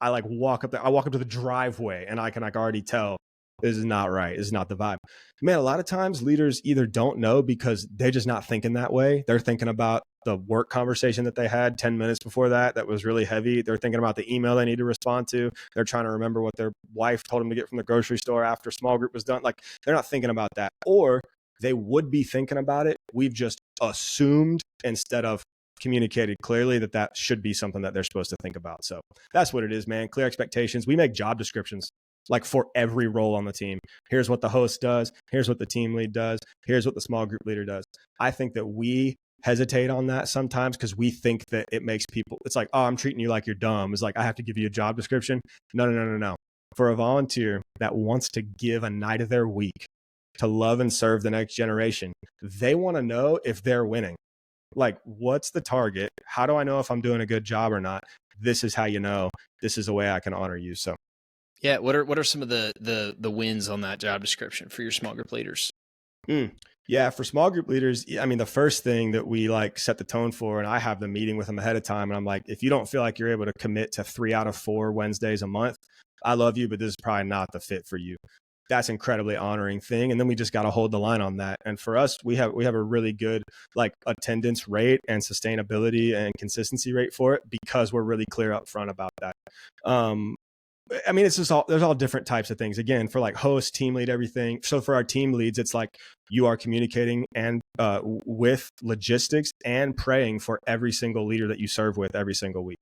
I walk up to the driveway and I can already tell this is not right. This is not the vibe. Man, a lot of times leaders either don't know because they're just not thinking that way. They're thinking about the work conversation that they had 10 minutes before that was really heavy. They're thinking about the email they need to respond to. They're trying to remember what their wife told them to get from the grocery store after small group was done. Like, they're not thinking about that. Or they would be thinking about it. We've just assumed instead of communicated clearly that should be something that they're supposed to think about. So that's what it is, man. Clear expectations. We make job descriptions. like for every role on the team. Here's what the host does. Here's what the team lead does. Here's what the small group leader does. I think that we hesitate on that sometimes because we think that it makes people, it's like, oh, I'm treating you like you're dumb. It's like, I have to give you a job description. No. For a volunteer that wants to give a night of their week to love and serve the next generation, they want to know if they're winning. Like, what's the target? How do I know if I'm doing a good job or not? This is how you know. This is a way I can honor you. So, yeah. What are some of the wins on that job description for your small group leaders? Yeah, for small group leaders, I mean, the first thing that we like set the tone for, and I have the meeting with them ahead of time, and I'm like, if you don't feel like you're able to commit to 3 out of 4 Wednesdays a month, I love you, but this is probably not the fit for you. That's incredibly honoring thing. And then we just got to hold the line on that. And for us, we have a really good like attendance rate and sustainability and consistency rate for it because we're really clear up front about that. I mean, it's just there's all different types of things. Again, for like host, team lead, everything. So for our team leads, it's like you are communicating and with logistics and praying for every single leader that you serve with every single week.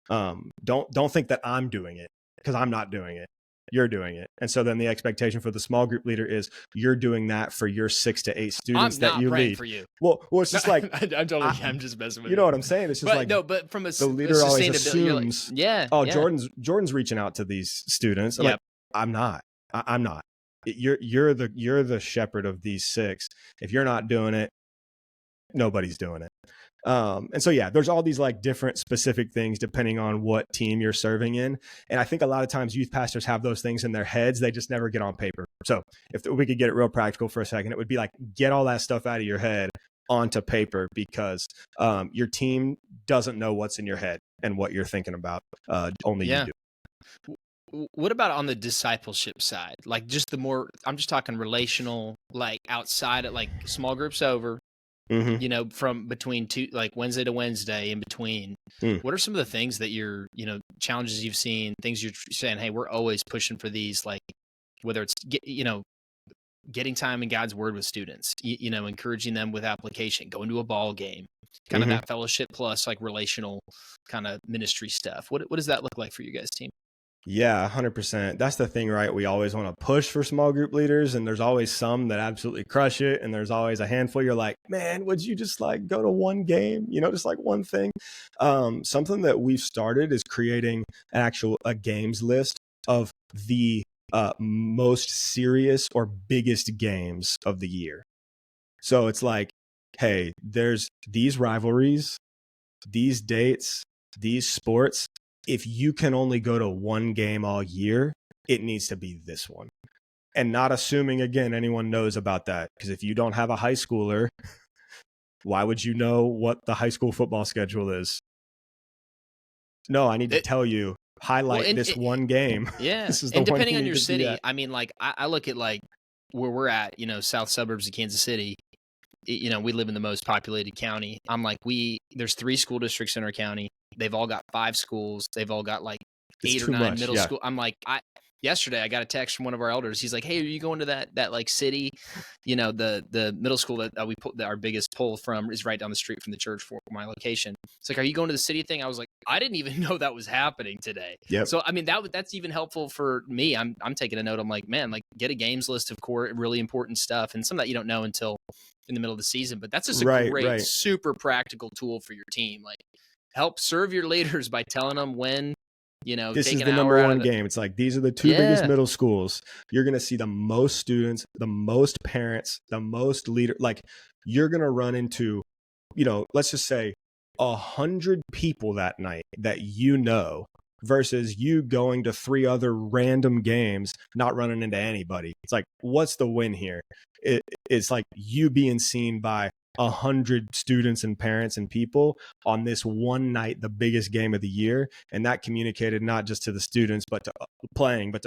Don't think that I'm doing it because I'm not doing it. You're doing it. And so then the expectation for the small group leader is you're doing that for your 6 to 8 students that you lead. For you. Well, it's just like I'm just messing with you. You know what I'm saying? It's just but from the leader always assumes, yeah. Jordan's reaching out to these students. I'm like, I'm not. I'm not. You're the shepherd of these 6. If you're not doing it, nobody's doing it. And so, yeah, there's all these like different specific things depending on what team you're serving in. And I think a lot of times youth pastors have those things in their heads. They just never get on paper. So if we could get it real practical for a second, it would be like, get all that stuff out of your head onto paper because your team doesn't know what's in your head and what you're thinking about. Only you do. What about on the discipleship side? Like just I'm just talking relational, like outside of like small groups over. Mm-hmm. You know, from between like Wednesday to Wednesday in between, what are some of the things that you're, challenges you've seen, things you're saying, hey, we're always pushing for these, like whether it's, getting time in God's word with students, encouraging them with application, going to a ball game, kind of that fellowship plus like relational kind of ministry stuff. What does that look like for you guys' team? Yeah, 100%. That's the thing, right? We always want to push for small group leaders, and there's always some that absolutely crush it, and there's always a handful you're like, man, would you just like go to one game, just like one thing? Something that we've started is creating a games list of the most serious or biggest games of the year. So it's like, hey, there's these rivalries, these dates, these sports. If you can only go to one game all year, it needs to be this one. And not assuming, again, anyone knows about that. Because if you don't have a high schooler, why would you know what the high school football schedule is? No, I need to tell you, highlight this one game. Yeah. This is the and one depending you on need your to city, be at. I mean, like I look at like where we're at, south suburbs of Kansas City. We live in the most populated county. I'm like, there's 3 school districts in our county. They've all got 5 schools. They've all got like 8 or 9 middle school. I'm like, yesterday I got a text from one of our elders. He's like, hey, are you going to that like city? The middle school that we put our biggest poll from is right down the street from the church for my location. It's like, are you going to the city thing? I was like, I didn't even know that was happening today. Yep. So I mean that's even helpful for me. I'm taking a note. I'm like, man, like get a games list of core really important stuff and some that you don't know until in the middle of the season. But that's just a great, super practical tool for your team. Like help serve your leaders by telling them when. This is the number one game. It's like, these are the 2 biggest middle schools. You're going to see the most students, the most parents, the most leader. Like you're going to run into, let's just say 100 people that night that versus you going to 3 other random games, not running into anybody. It's like, what's the win here? It's like you being seen by 100 students and parents and people on this one night, the biggest game of the year. And that communicated not just to the students, but to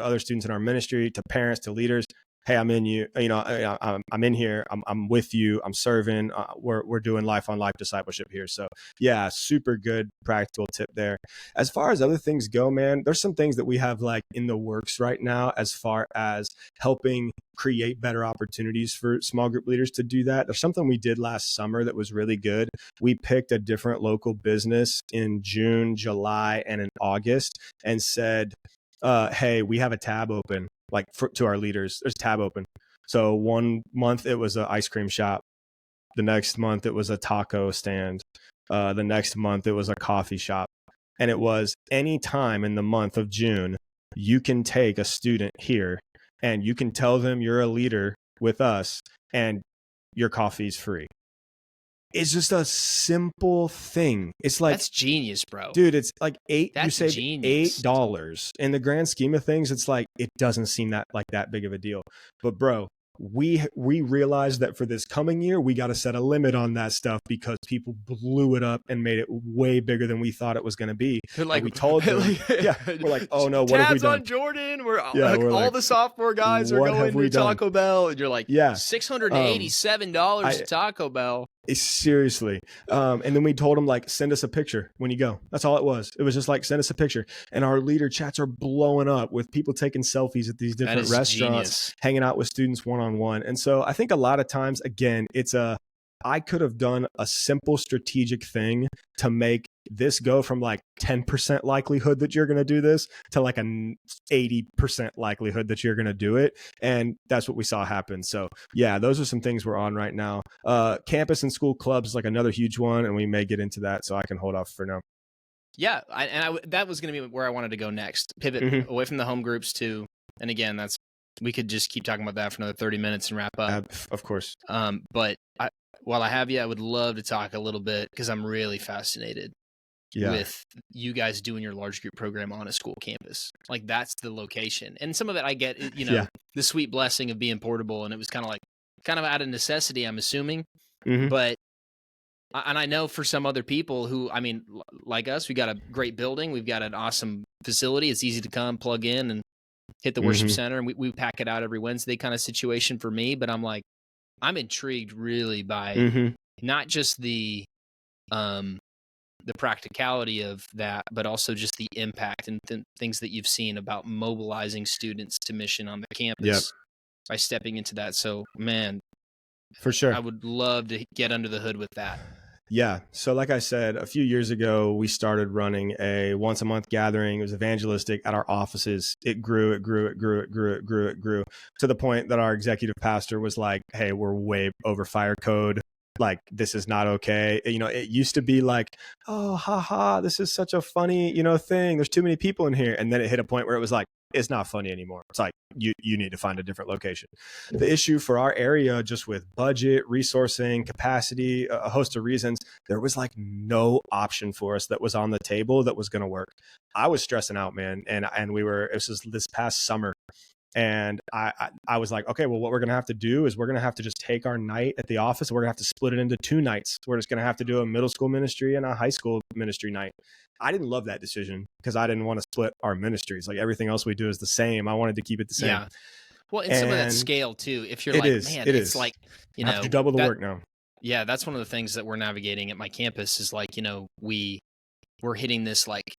other students in our ministry, to parents, to leaders. Hey, I'm in you. I'm in here. I'm with you. I'm serving. We're doing life on life discipleship here. So yeah, super good practical tip there. As far as other things go, man, there's some things that we have like in the works right now as far as helping create better opportunities for small group leaders to do that. There's something we did last summer that was really good. We picked a different local business in June, July, and in August and said, hey, we have a tab open, like to our leaders, there's a tab open. So one month it was an ice cream shop. The next month it was a taco stand. The next month it was a coffee shop. And it was any time in the month of June, you can take a student here and you can tell them you're a leader with us and your coffee's free. It's just a simple thing. It's like, that's genius, bro. Dude, it's like you save genius. $8. In the grand scheme of things, it's like, it doesn't seem that big of a deal. But bro, we realized that for this coming year, we got to set a limit on that stuff because people blew it up and made it way bigger than we thought it was going to be. Like, we told them, we're like, oh no, what have we done? On Jordan, we're we're all the sophomore guys are going to Taco Bell, and you're like, $687 to Taco Bell. Seriously. And then we told them, like, send us a picture when you go. That's all it was. It was just like, send us a picture. And our leader chats are blowing up with people taking selfies at these different restaurants, hanging out with students one-on-one. And so I think a lot of times, again, I could have done a simple strategic thing to make this go from like 10% likelihood that you're going to do this to like an 80% likelihood that you're going to do it. And that's what we saw happen. So yeah, those are some things we're on right now. Campus and school clubs is like another huge one, and we may get into that, so I can hold off for now. Yeah. That was going to be where I wanted to go next. Pivot away from the home groups to, and again, we could just keep talking about that for another 30 minutes and wrap up. Of course. But while I have you, I would love to talk a little bit, because I'm really fascinated with you guys doing your large group program on a school campus. Like, that's the location. And some of it I get, the sweet blessing of being portable. And it was kind of out of necessity, I'm assuming. But, and I know for some other people who, I mean, like us, we got a great building. We've got an awesome facility. It's easy to come, plug in, and hit the worship center. And we pack it out every Wednesday kind of situation for me. But I'm like, I'm intrigued really by not just the practicality of that, but also just the impact and things that you've seen about mobilizing students to mission on the campus by stepping into that. So, man, for sure, I would love to get under the hood with that. Yeah. So like I said, a few years ago, we started running a once a month gathering. It was evangelistic at our offices. It grew to the point that our executive pastor was like, hey, we're way over fire code. Like, this is not okay. It used to be like, oh, haha, this is such a funny, thing. There's too many people in here. And then it hit a point where it was like, it's not funny anymore. It's like, you need to find a different location. The issue for our area, just with budget, resourcing, capacity, a host of reasons, there was like no option for us that was on the table that was going to work. I was stressing out, man. And this was this past summer. And I was like, okay, well, what we're going to have to do is we're going to have to just take our night at the office. We're going to have to split it into 2 nights. We're just going to have to do a middle school ministry and a high school ministry night. I didn't love that decision because I didn't want to split our ministries. Like, everything else we do is the same. I wanted to keep it the same. Yeah. Well, and some of that scale too. If you're like, man, it's like, I have to double the work now. Yeah. That's one of the things that we're navigating at my campus is like, we're hitting this, like,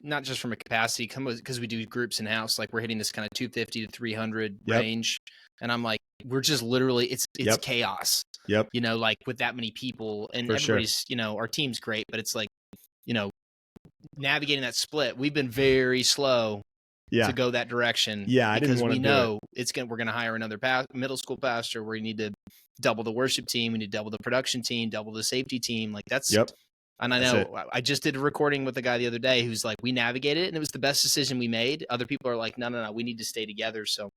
not just from a capacity, because we do groups in house, like we're hitting this kind of 250 to 300 range. And I'm like, we're just literally, it's chaos. Yep. Like with that many people, and everybody's, our team's great, but it's like, navigating that split, we've been very slow to go that direction. Yeah. I didn't want to know we're going to hire another middle school pastor. We need to double the worship team. We need to double the production team, double the safety team. Like that's, and I know I just did a recording with a guy the other day who's like, we navigated it and it was the best decision we made. Other people are like, no, we need to stay together. So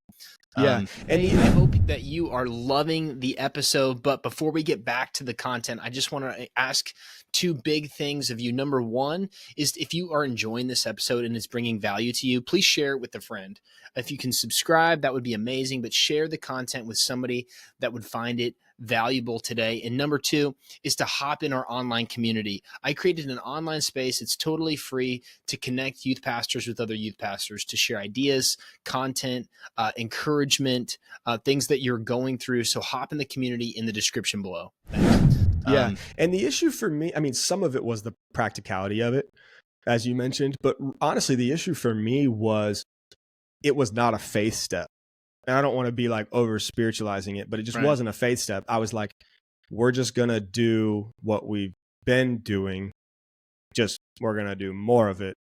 and I hope that you are loving the episode. But before we get back to the content, I just want to ask 2 big things of you. Number 1 is, if you are enjoying this episode and it's bringing value to you, please share it with a friend. If you can subscribe, that would be amazing, but share the content with somebody that would find it valuable today. And number 2 is to hop in our online community. I created an online space. It's totally free to connect youth pastors with other youth pastors, to share ideas, content, encouragement, things that you're going through. So hop in the community in the description below. Yeah. And the issue for me, I mean, some of it was the practicality of it, as you mentioned, but honestly, the issue for me was it was not a faith step. And I don't want to be like over spiritualizing it, but it just wasn't a faith step. I was like, we're just going to do what we've been doing. Just, we're going to do more of it.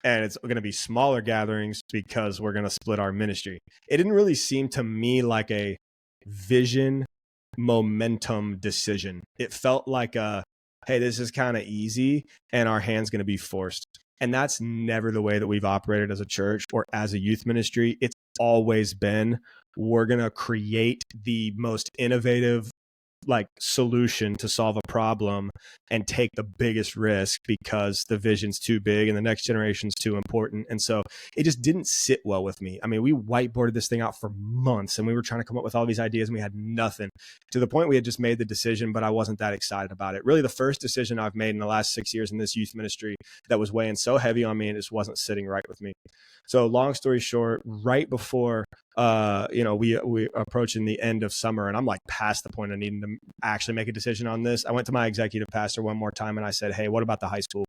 and it's going to be smaller gatherings because we're going to split our ministry. It didn't really seem to me like a vision momentum decision. It felt like hey, this is kind of easy and our hand's going to be forced. And that's never the way that we've operated as a church or as a youth ministry. It's always been, we're going to create the most innovative solution to solve a problem and take the biggest risk because the vision's too big and the next generation's too important. And so it just didn't sit well with me. I mean, we whiteboarded this thing out for months and we were trying to come up with all these ideas and we had nothing, to the point we had just made the decision, but I wasn't that excited about it. Really, the first decision I've made in the last 6 years in this youth ministry that was weighing so heavy on me and just wasn't sitting right with me. So long story short, right before we approaching the end of summer and I'm like past the point of needing to actually make a decision on this, I went to my executive pastor one more time and I said, hey, what about the high school?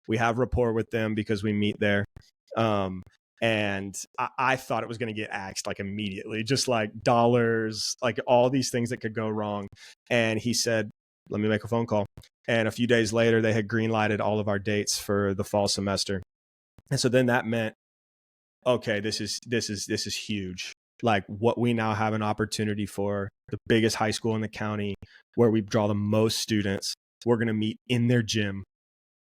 We have rapport with them because we meet there. And I thought it was going to get axed like immediately, just like dollars, like all these things that could go wrong. And he said, let me make a phone call. And a few days later, they had green lighted all of our dates for the fall semester. And so then that meant, okay, this is huge. Like what we now have an opportunity for, the biggest high school in the county where we draw the most students. We're going to meet in their gym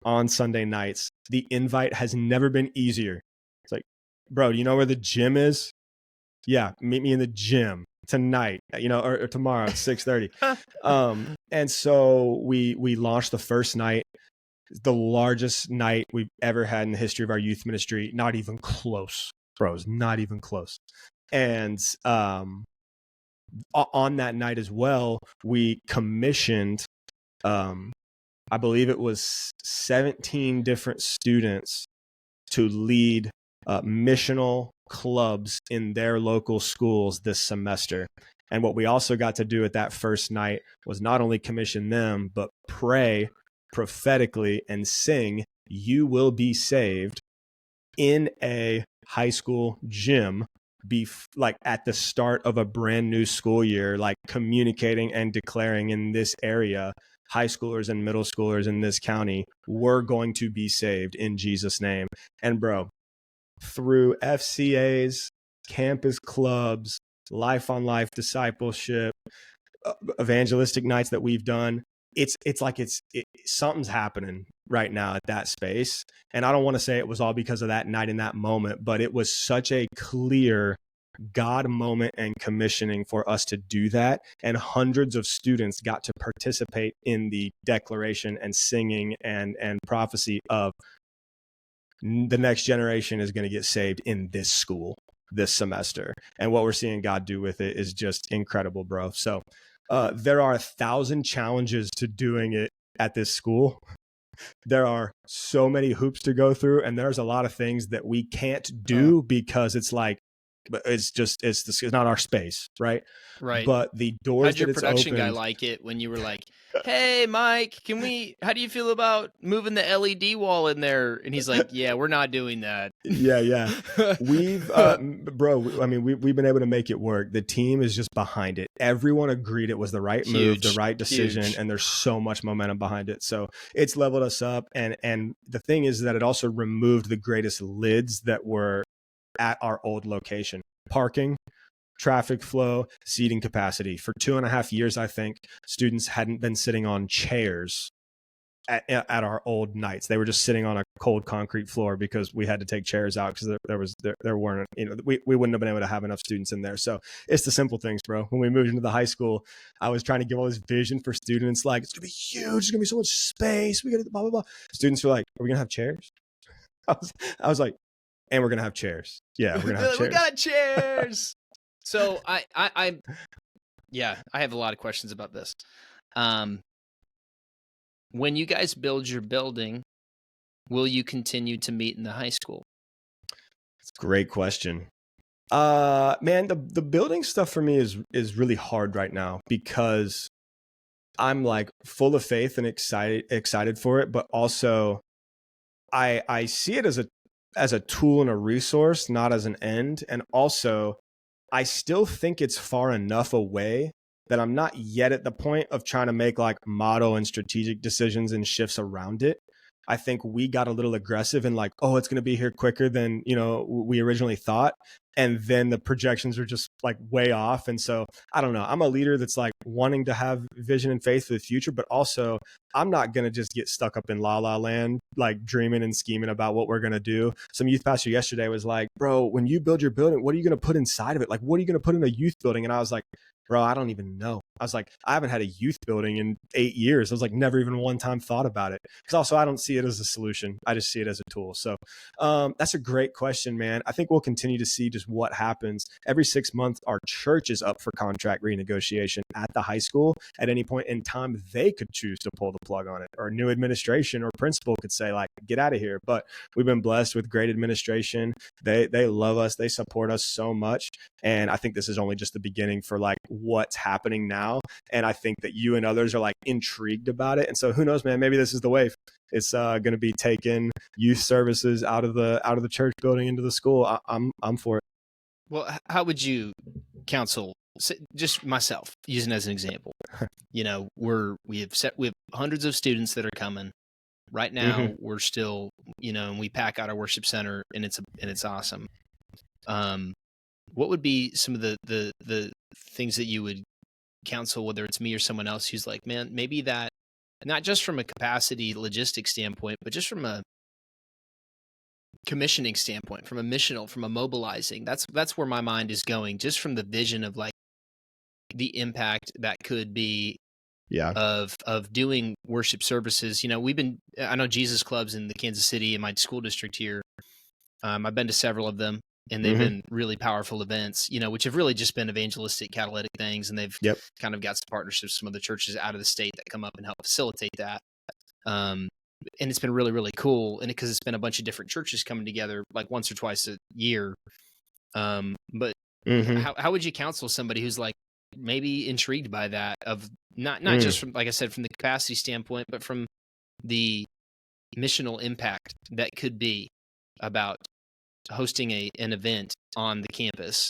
on Sunday nights. The invite has never been easier. It's like, bro, do you know where the gym is? Yeah, meet me in the gym tonight, or tomorrow at 6:30. And so we launched the first night, the largest night we've ever had in the history of our youth ministry. Not even close, bros, not even close. And on that night as well, we commissioned, I believe it was 17 different students to lead missional clubs in their local schools this semester. And what we also got to do at that first night was not only commission them, but pray prophetically and sing "You Will Be Saved" in a high school gym, at the start of a brand new school year, like communicating and declaring in this area, high schoolers and middle schoolers in this county were going to be saved in Jesus' name. And bro, through FCAs, campus clubs, life on life discipleship, evangelistic nights that we've done, something's happening right now at that space. And I don't want to say it was all because of that night in that moment, but it was such a clear God moment and commissioning for us to do that. And hundreds of students got to participate in the declaration and singing and prophecy of the next generation is going to get saved in this school this semester. And what we're seeing God do with it is just incredible, bro. So there are 1,000 challenges to doing it at this school. There are so many hoops to go through, and there's a lot of things that we can't do because it's not our space, right? Right. But the doors How'd your production guy like it when you were like, hey, Mike, how do you feel about moving the LED wall in there? And he's like, yeah, we're not doing that. Yeah. We've, we've been able to make it work. The team is just behind it. Everyone agreed it was the right move, the right decision, and there's so much momentum behind it. So it's leveled us up. And the thing is that it also removed the greatest lids that were at our old location: parking, traffic flow, seating capacity. For 2.5 years, I think students hadn't been sitting on chairs at our old nights. They were just sitting on a cold concrete floor because we had to take chairs out because there weren't, we wouldn't have been able to have enough students in there. So it's the simple things, bro. When we moved into the high school, I was trying to give all this vision for students, like, it's gonna be huge, there's gonna be so much space, we gotta blah blah blah. Students were like, are we gonna have chairs? I was like, and we're gonna have chairs. Yeah, we're gonna have chairs. We got chairs. So I have a lot of questions about this. When you guys build your building, will you continue to meet in the high school? It's a great question. Man, the building stuff for me is really hard right now because I'm like full of faith and excited for it, but also I see it as a tool and a resource, not as an end. And also, I still think it's far enough away that I'm not yet at the point of trying to make like model and strategic decisions and shifts around it. I think we got a little aggressive and like, oh, it's going to be here quicker than, we originally thought. And then the projections are just like way off. And so I don't know. I'm a leader that's like wanting to have vision and faith for the future, but also I'm not going to just get stuck up in la la land, like dreaming and scheming about what we're going to do. Some youth pastor yesterday was like, bro, when you build your building, what are you going to put inside of it? Like, what are you going to put in a youth building? And I was like, bro, I don't even know. I was like, I haven't had a youth building in 8 years. I was like, never even one time thought about it. Because also I don't see it as a solution. I just see it as a tool. So that's a great question, man. I think we'll continue to see just what happens. Every 6 months, our church is up for contract renegotiation at the high school. At any point in time, they could choose to pull the plug on it, or new administration or principal could say like, get out of here. But we've been blessed with great administration. They love us. They support us so much. And I think this is only just the beginning for like what's happening now. And I think that you and others are like intrigued about it. And so who knows, man, maybe this is the wave. It's going to be taking youth services out of the church building into the school. I'm for it. Well, how would you counsel just myself using as an example? We have hundreds of students that are coming right now. Mm-hmm. We're still, and we pack out our worship center and it's awesome. What would be some of the things that you would counsel, whether it's me or someone else who's like, man, maybe that, not just from a capacity logistics standpoint, but just from a commissioning standpoint, from a missional, from a mobilizing, that's where my mind is going, just from the vision of like the impact that could be of doing worship services. I know Jesus clubs in the Kansas City in my school district here. I've been to several of them, and they've been really powerful events, which have really just been evangelistic, catalytic things. And they've kind of got some partnerships with some of the churches out of the state that come up and help facilitate that. And it's been really, really cool. And because it's been a bunch of different churches coming together like once or twice a year. But how would you counsel somebody who's like maybe intrigued by that, of not just from, like I said, from the capacity standpoint, but from the missional impact that could be about hosting an event on the campus?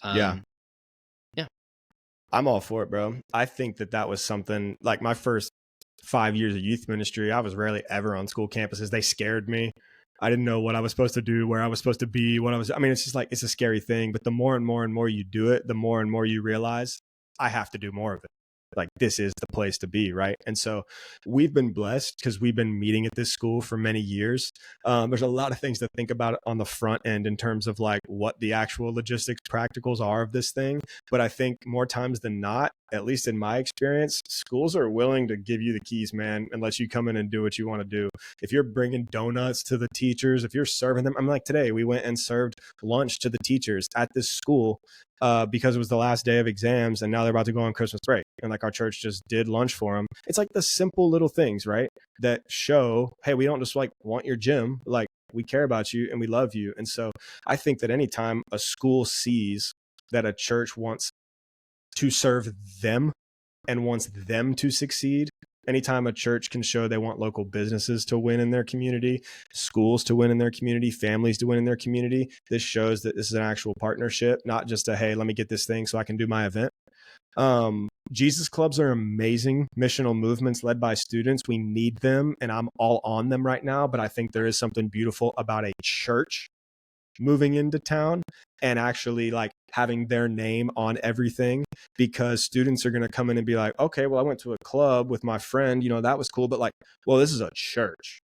Yeah. I'm all for it, bro. I think that was something like my first 5 years of youth ministry. I was rarely ever on school campuses. They scared me. I didn't know what I was supposed to do, where I was supposed to be, it's just like, it's a scary thing. But the more and more and more you do it, the more and more you realize I have to do more of it. Like, this is the place to be, right? And so we've been blessed because we've been meeting at this school for many years. There's a lot of things to think about on the front end in terms of like what the actual logistics practicals are of this thing. But I think more times than not, at least in my experience, schools are willing to give you the keys, man, unless you come in and do what you want to do. If you're bringing donuts to the teachers, if you're serving them, I'm like, today we went and served lunch to the teachers at this school because it was the last day of exams and now they're about to go on Christmas break. And like our church just did lunch for them. It's like the simple little things, right? That show, hey, we don't just like want your gym. Like, we care about you and we love you. And so I think that anytime a school sees that a church wants to serve them and wants them to succeed, anytime a church can show they want local businesses to win in their community, schools to win in their community, families to win in their community, this shows that this is an actual partnership, not just a, hey, let me get this thing so I can do my event. Jesus clubs are amazing missional movements led by students. We need them, and I'm all on them right now. But I think there is something beautiful about a church moving into town and actually like having their name on everything, because students are going to come in and be like, okay, well, I went to a club with my friend, that was cool. But like, well, this is a church.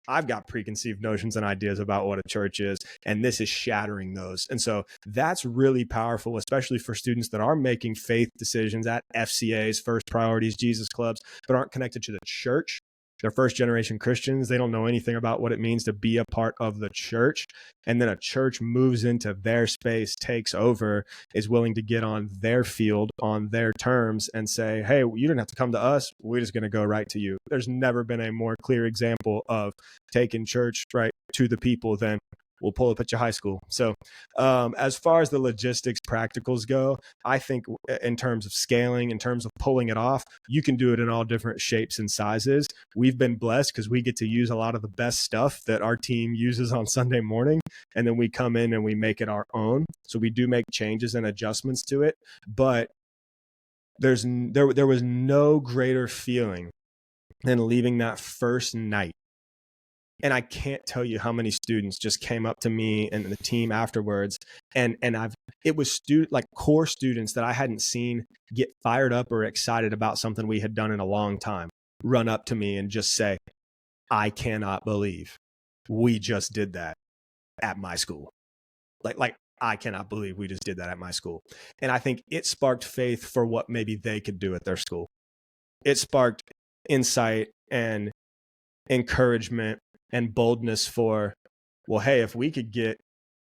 I've got preconceived notions and ideas about what a church is, and this is shattering those. And so that's really powerful, especially for students that are making faith decisions at FCAs, First Priorities, Jesus clubs, but aren't connected to the church. They're first generation Christians. They don't know anything about what it means to be a part of the church. And then a church moves into their space, takes over, is willing to get on their field on their terms and say, hey, you don't have to come to us. We're just going to go right to you. There's never been a more clear example of taking church right to the people than we'll pull up at your high school. So as far as the logistics practicals go, I think in terms of scaling, in terms of pulling it off, you can do it in all different shapes and sizes. We've been blessed because we get to use a lot of the best stuff that our team uses on Sunday morning. And then we come in and we make it our own. So we do make changes and adjustments to it. But there was no greater feeling than leaving that first night And I can't tell you how many students just came up to me and the team afterwards. And it was like core students that I hadn't seen get fired up or excited about something we had done in a long time, run up to me and just say, I cannot believe we just did that at my school. Like I cannot believe we just did that at my school. And I think it sparked faith for what maybe they could do at their school. It sparked insight and encouragement and boldness for, well, hey, if we could get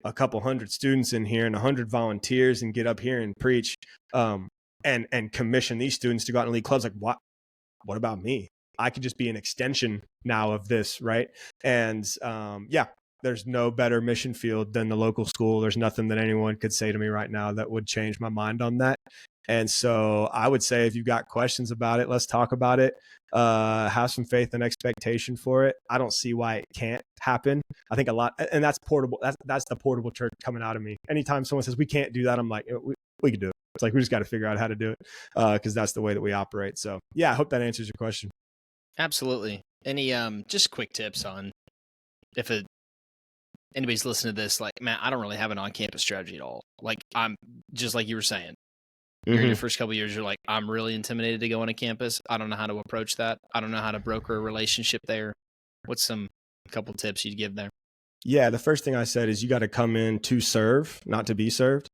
a couple hundred students in here and 100 volunteers and get up here and preach, and commission these students to go out and lead clubs, like what about me? I could just be an extension now of this, right? And there's no better mission field than the local school. There's nothing that anyone could say to me right now that would change my mind on that. And so I would say, if you've got questions about it, let's talk about it. Have some faith and expectation for it. I don't see why it can't happen. I think a lot, and that's portable. That's the portable church coming out of me. Anytime someone says we can't do that, I'm like, we can do it. It's like, we just got to figure out how to do it, because that's the way that we operate. So yeah, I hope that answers your question. Absolutely. Any just quick tips on if anybody's listening to this, like, man, I don't really have an on-campus strategy at all. Like, I'm just like you were saying. You're in your first couple of years, you're like, I'm really intimidated to go on a campus. I don't know how to approach that. I don't know how to broker a relationship there. What's a couple tips you'd give there? Yeah, the first thing I said is you got to come in to serve, not to be served.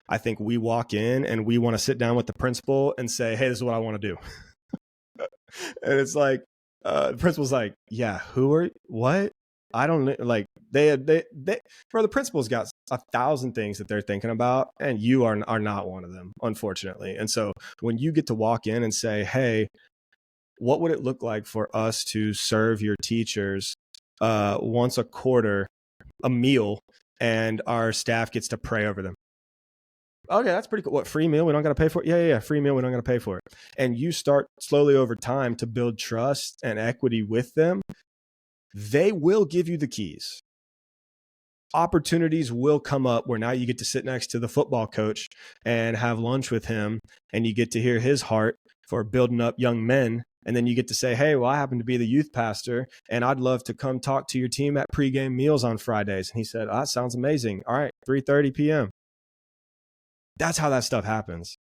I think we walk in and we want to sit down with the principal and say, hey, this is what I want to do. And it's like, the principal's like, yeah, who are you? What? I don't like, bro, the principal's got 1,000 things that they're thinking about, and you are not one of them, unfortunately. And so when you get to walk in and say, hey, what would it look like for us to serve your teachers once a quarter, a meal, and our staff gets to pray over them? Okay, that's pretty cool. What, free meal? We don't got to pay for it? Yeah. Free meal. We don't got to pay for it. And you start slowly over time to build trust and equity with them. They will give you the keys. Opportunities will come up where now you get to sit next to the football coach and have lunch with him, and you get to hear his heart for building up young men. And then you get to say, hey, well, I happen to be the youth pastor, and I'd love to come talk to your team at pregame meals on Fridays. And he said, that sounds amazing. All right, 3:30 p.m. That's how that stuff happens.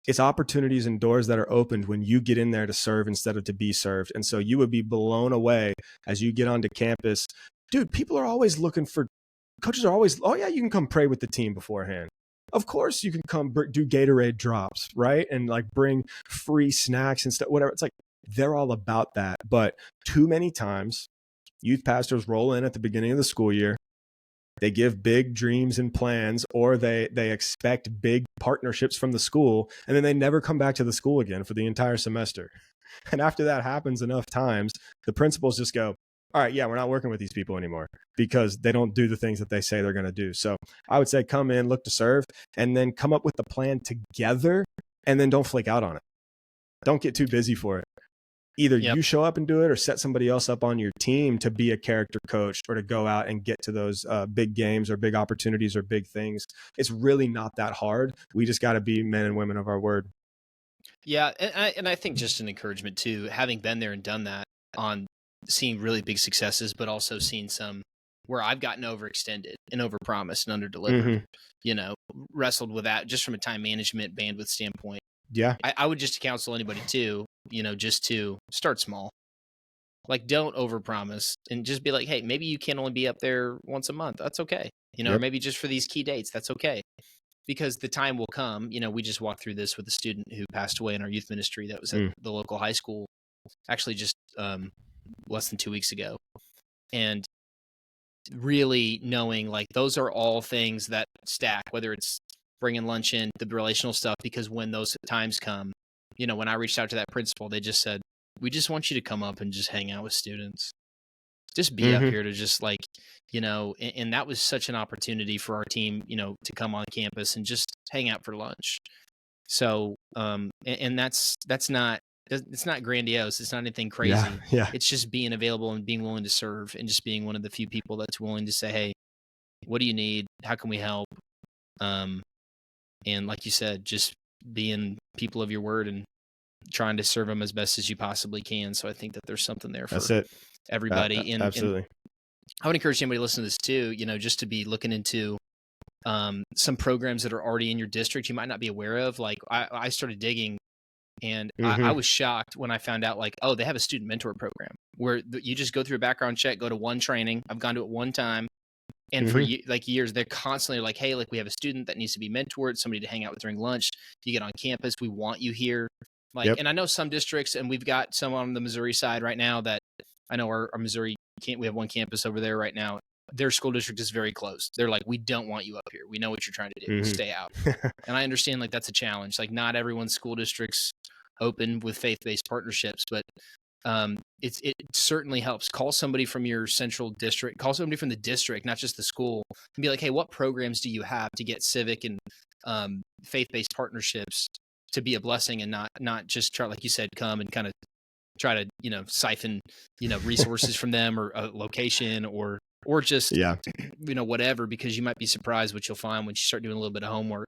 It's opportunities and doors that are opened when you get in there to serve instead of to be served. And so you would be blown away as you get onto campus. Dude, people are always looking for, coaches are always, oh yeah, you can come pray with the team beforehand. Of course you can come do Gatorade drops, right? And like bring free snacks and stuff, whatever. It's like, they're all about that. But too many times, youth pastors roll in at the beginning of the school year. They give big dreams and plans, or they expect big partnerships from the school, and then they never come back to the school again for the entire semester. And after that happens enough times, the principals just go, all right, yeah, we're not working with these people anymore because they don't do the things that they say they're going to do. So I would say come in, look to serve, and then come up with the plan together, and then don't flake out on it. Don't get too busy for it. Either you show up and do it, or set somebody else up on your team to be a character coach or to go out and get to those big games or big opportunities or big things. It's really not that hard. We just got to be men and women of our word. Yeah. And I think just an encouragement too, having been there and done that, on seeing really big successes, but also seeing some where I've gotten overextended and overpromised and underdelivered, wrestled with that just from a time management bandwidth standpoint. Yeah. I would just counsel anybody too, just to start small. Like, don't overpromise and just be like, hey, maybe you can only be up there once a month. That's okay. Or maybe just for these key dates. That's okay. Because the time will come. We just walked through this with a student who passed away in our youth ministry that was at the local high school, actually just less than 2 weeks ago. And really knowing, like, those are all things that stack, whether it's bringing lunch in, the relational stuff, because when those times come, when I reached out to that principal, they just said, we just want you to come up and just hang out with students. Just be up here to just like, and that was such an opportunity for our team, to come on campus and just hang out for lunch. So, and that's not, it's not grandiose. It's not anything crazy. Yeah. It's just being available and being willing to serve, and just being one of the few people that's willing to say, hey, what do you need? How can we help? And like you said, just being people of your word and trying to serve them as best as you possibly can. So I think that there's something there for everybody. Absolutely. I would encourage anybody listening to this too, just to be looking into some programs that are already in your district you might not be aware of. Like I started digging, and I Mm-hmm. was shocked when I found out, like, oh, they have a student mentor program where you just go through a background check, go to one training. I've gone to it one time. And for Mm-hmm. years, they're constantly like, hey, like we have a student that needs to be mentored, somebody to hang out with during lunch. You get on campus, we want you here. Like, Yep. and I know some districts, and we've got some on the Missouri side right now that I know our Missouri we have one campus over there right now. Their school district is very closed. They're like, we don't want you up here. We know what you're trying to do. Stay out. Mm-hmm. And I understand like that's a challenge. Like not everyone's school district's open with faith-based partnerships, but it certainly helps. Call somebody from your central district, call somebody from the district, not just the school, and be like, hey, what programs do you have to get civic and faith-based partnerships to be a blessing, and not just try, like you said, come and kind of try to siphon resources from them, or a location, or just Yeah. whatever, because you might be surprised what you'll find when you start doing a little bit of homework.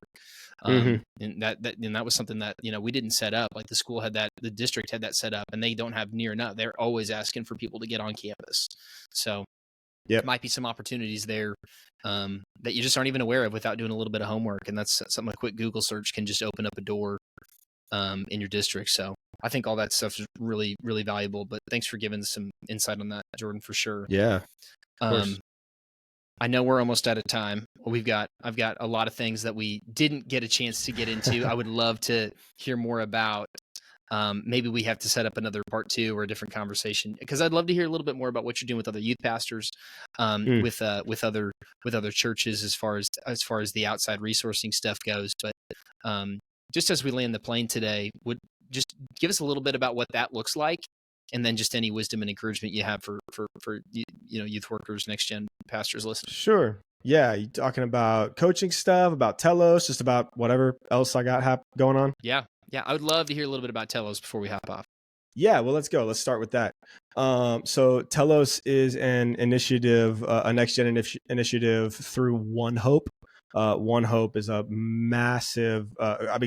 Mm-hmm. And that was something that we didn't set up. Like the district had that set up, and they don't have near enough. They're always asking for people to get on campus, so Yep. might be some opportunities there that you just aren't even aware of without doing a little bit of homework. And that's something a quick Google search can just open up a door in your district. So I think all that stuff is really, really valuable. But thanks for giving some insight on that, Jordan, for sure. Yeah. Of course. I know we're almost out of time. I've got a lot of things that we didn't get a chance to get into. I would love to hear more about. Maybe we have to set up another part 2 or a different conversation, because I'd love to hear a little bit more about what you're doing with other youth pastors, with other churches, as far as the outside resourcing stuff goes. But just as we land the plane today, would just give us a little bit about what that looks like, and then just any wisdom and encouragement you have for youth workers, next gen pastors listening. Sure. Yeah. You talking about coaching stuff, about Telos, just about whatever else I got going on? Yeah. I would love to hear a little bit about Telos before we hop off. Yeah, well, let's go. Let's start with that. So Telos is an initiative, a next gen initiative through One Hope. One Hope is a massive,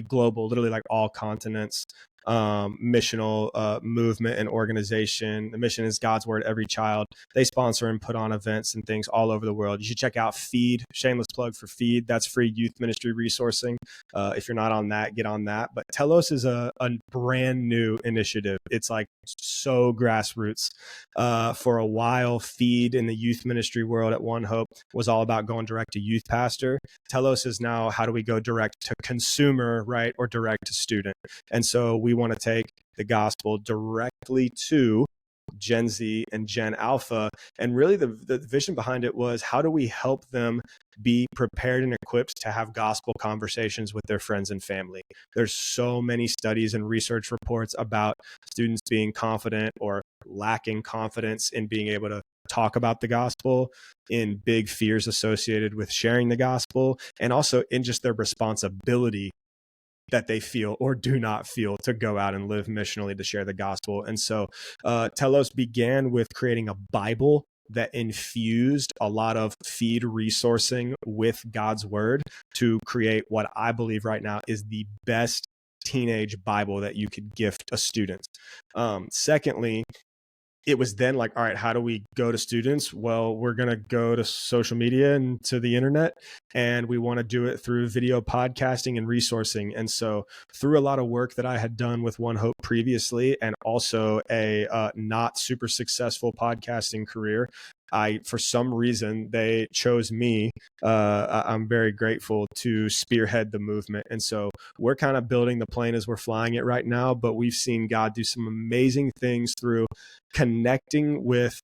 global, literally like all continents, missional movement and organization. The mission is God's word, every child. They sponsor and put on events and things all over the world. You should check out Feed, shameless plug for Feed. That's free youth ministry resourcing. If you're not on that, get on that. But Telos is a brand new initiative. It's like so grassroots. For a while, Feed in the youth ministry world at One Hope was all about going direct to youth pastor. Telos is now, how do we go direct to consumer, right? Or direct to student. And so we want to take the gospel directly to Gen Z and Gen Alpha. And really the vision behind it was, how do we help them be prepared and equipped to have gospel conversations with their friends and family? There's so many studies and research reports about students being confident or lacking confidence in being able to talk about the gospel, in big fears associated with sharing the gospel, and also in just their responsibility that they feel or do not feel to go out and live missionally to share the gospel. And so Telos began with creating a Bible that infused a lot of Feed resourcing with God's word to create what I believe right now is the best teenage Bible that you could gift a student. Secondly, it was then like, all right, how do we go to students? Well, we're going to go to social media and to the internet, and we want to do it through video podcasting and resourcing. And so through a lot of work that I had done with One Hope previously, and also a not super successful podcasting career, for some reason, they chose me. I'm very grateful to spearhead the movement. And so we're kind of building the plane as we're flying it right now, but we've seen God do some amazing things through connecting with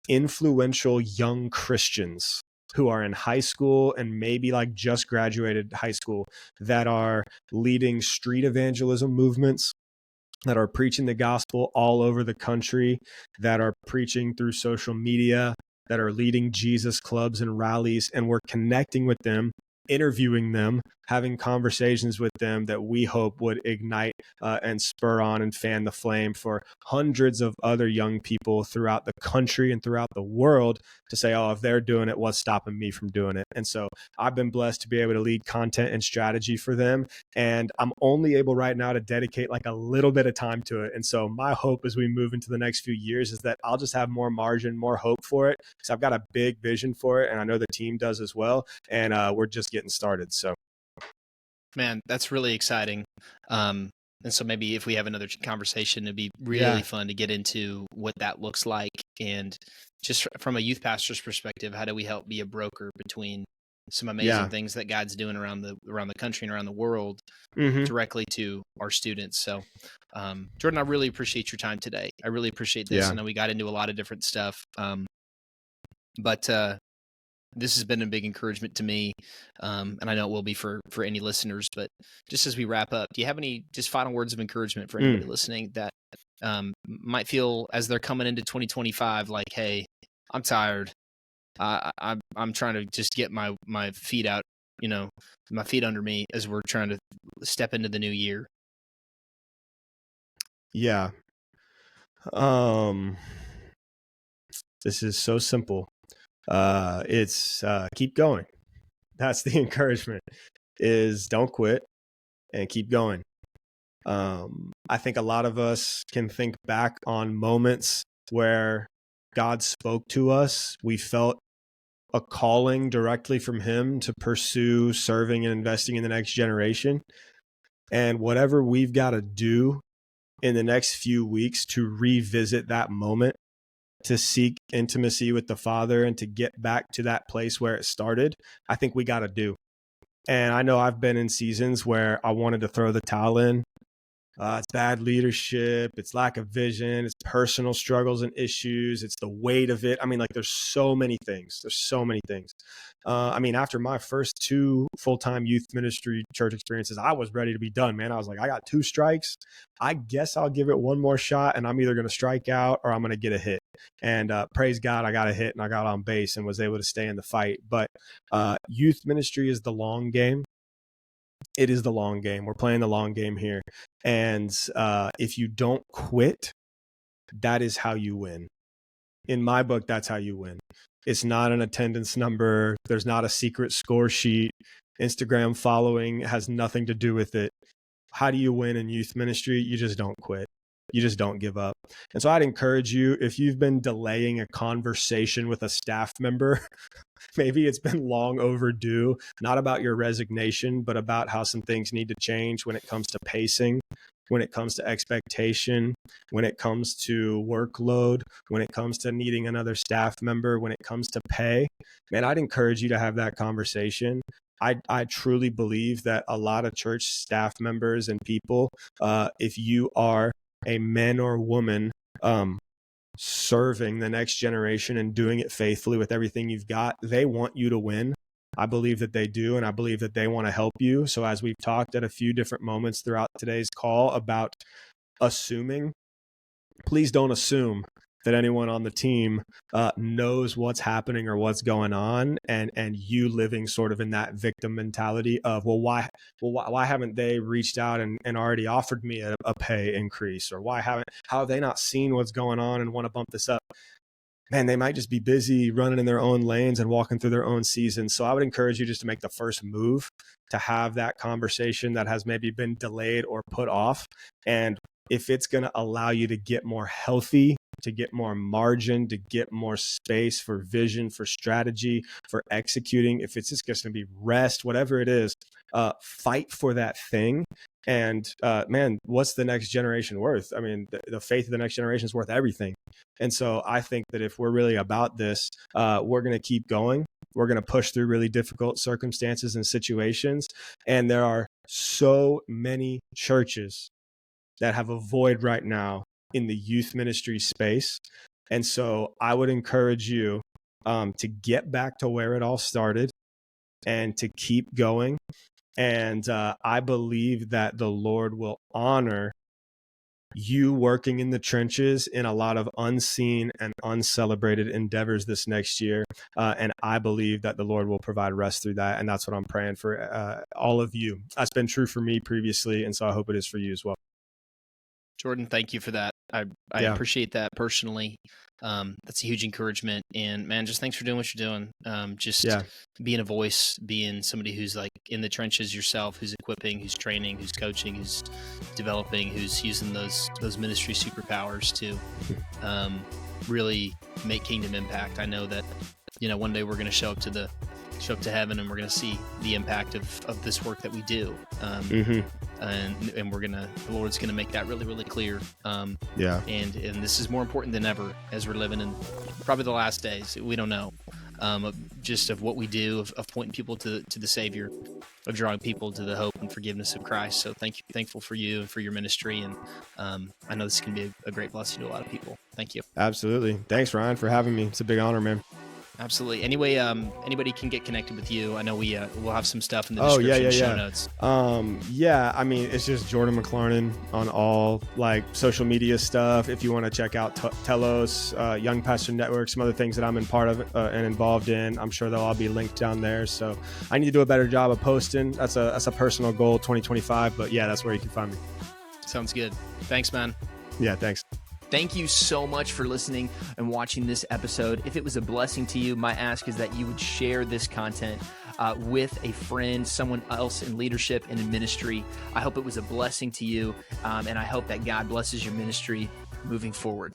influential young Christians who are in high school and maybe like just graduated high school, that are leading street evangelism movements, that are preaching the gospel all over the country, that are preaching through social media, that are leading Jesus clubs and rallies. And we're connecting with them, interviewing them, having conversations with them that we hope would ignite and spur on and fan the flame for hundreds of other young people throughout the country and throughout the world to say, oh, if they're doing it, what's stopping me from doing it? And so I've been blessed to be able to lead content and strategy for them. And I'm only able right now to dedicate like a little bit of time to it. And so my hope as we move into the next few years is that I'll just have more margin, more hope for it, because I've got a big vision for it. And I know the team does as well. And we're just getting started. So. Man, that's really exciting. And so maybe if we have another conversation, it'd be really fun to get into what that looks like. And just from a youth pastor's perspective, how do we help be a broker between some amazing things that God's doing around the country and around the world directly to our students? So, Jordan, I really appreciate your time today. I really appreciate this. I know we got into a lot of different stuff. But this has been a big encouragement to me, and I know it will be for any listeners. But just as we wrap up, do you have any just final words of encouragement for anybody listening that might feel as they're coming into 2025 like, hey, I'm tired. I'm trying to just get my feet out, my feet under me as we're trying to step into the new year. Yeah. This is so simple. It's keep going. That's the encouragement, is don't quit and keep going. I think a lot of us can think back on moments where God spoke to us. We felt a calling directly from him to pursue serving and investing in the next generation. And whatever we've got to do in the next few weeks to revisit that moment, to seek intimacy with the Father and to get back to that place where it started, I think we got to do. And I know I've been in seasons where I wanted to throw the towel in. It's bad leadership, it's lack of vision, it's personal struggles and issues, it's the weight of it. I mean, like there's so many things. After my first 2 full-time youth ministry church experiences, I was ready to be done, man. I was like, I got 2 strikes. I guess I'll give it one more shot, and I'm either going to strike out or I'm going to get a hit. And praise God, I got a hit and I got on base and was able to stay in the fight. But youth ministry is the long game. It is the long game. We're playing the long game here. And if you don't quit, that is how you win. In my book, that's how you win. It's not an attendance number. There's not a secret score sheet. Instagram following has nothing to do with it. How do you win in youth ministry? You just don't quit. You just don't give up. And so I'd encourage you, if you've been delaying a conversation with a staff member, maybe it's been long overdue, not about your resignation, but about how some things need to change when it comes to pacing, when it comes to expectation, when it comes to workload, when it comes to needing another staff member, when it comes to pay. Man, I'd encourage you to have that conversation. I truly believe that a lot of church staff members and people, if you are a man or woman serving the next generation and doing it faithfully with everything you've got, they want you to win. I believe that they do, and I believe that they want to help you. So as we've talked at a few different moments throughout today's call about assuming, please don't assume that anyone on the team knows what's happening or what's going on, and you living sort of in that victim mentality of, why haven't they reached out and already offered me a pay increase, or how have they not seen what's going on and want to bump this up? Man, they might just be busy running in their own lanes and walking through their own seasons. So I would encourage you just to make the first move to have that conversation that has maybe been delayed or put off. And if it's going to allow you to get more healthy, to get more margin, to get more space for vision, for strategy, for executing, if it's just going to be rest, whatever it is, fight for that thing. And man, what's the next generation worth? I mean, the faith of the next generation is worth everything. And so I think that if we're really about this, we're going to keep going. We're going to push through really difficult circumstances and situations. And there are so many churches that have a void right now in the youth ministry space. And so I would encourage you to get back to where it all started and to keep going. And I believe that the Lord will honor you working in the trenches in a lot of unseen and uncelebrated endeavors this next year. And I believe that the Lord will provide rest through that. And that's what I'm praying for all of you. That's been true for me previously. And so I hope it is for you as well. Jordan, thank you for that. I appreciate that personally. That's a huge encouragement. And man, just thanks for doing what you're doing. Being a voice, being somebody who's like in the trenches yourself, who's equipping, who's training, who's coaching, who's developing, who's using those ministry superpowers to really make kingdom impact. I know that, one day we're going to show up to heaven and we're going to see the impact of this work that we do. And the Lord's going to make that really, really clear. And this is more important than ever as we're living in probably the last days. We don't know, just of what we do, of pointing people to the Savior, of drawing people to the hope and forgiveness of Christ. So thankful for you and for your ministry. And I know this can be a great blessing to a lot of people. Thank you. Absolutely. Thanks, Ryan, for having me. It's a big honor, man. Absolutely. Anyway, anybody can get connected with you. I know we'll have some stuff in the description, show notes. I mean, it's just Jordan McClarnon on all like social media stuff. If you want to check out Telos, Young Pastor Network, some other things that I'm in part of and involved in, I'm sure they'll all be linked down there. So I need to do a better job of posting. That's a personal goal, 2025. But yeah, that's where you can find me. Sounds good. Thanks, man. Yeah, thanks. Thank you so much for listening and watching this episode. If it was a blessing to you, my ask is that you would share this content with a friend, someone else in leadership and in ministry. I hope it was a blessing to you, and I hope that God blesses your ministry moving forward.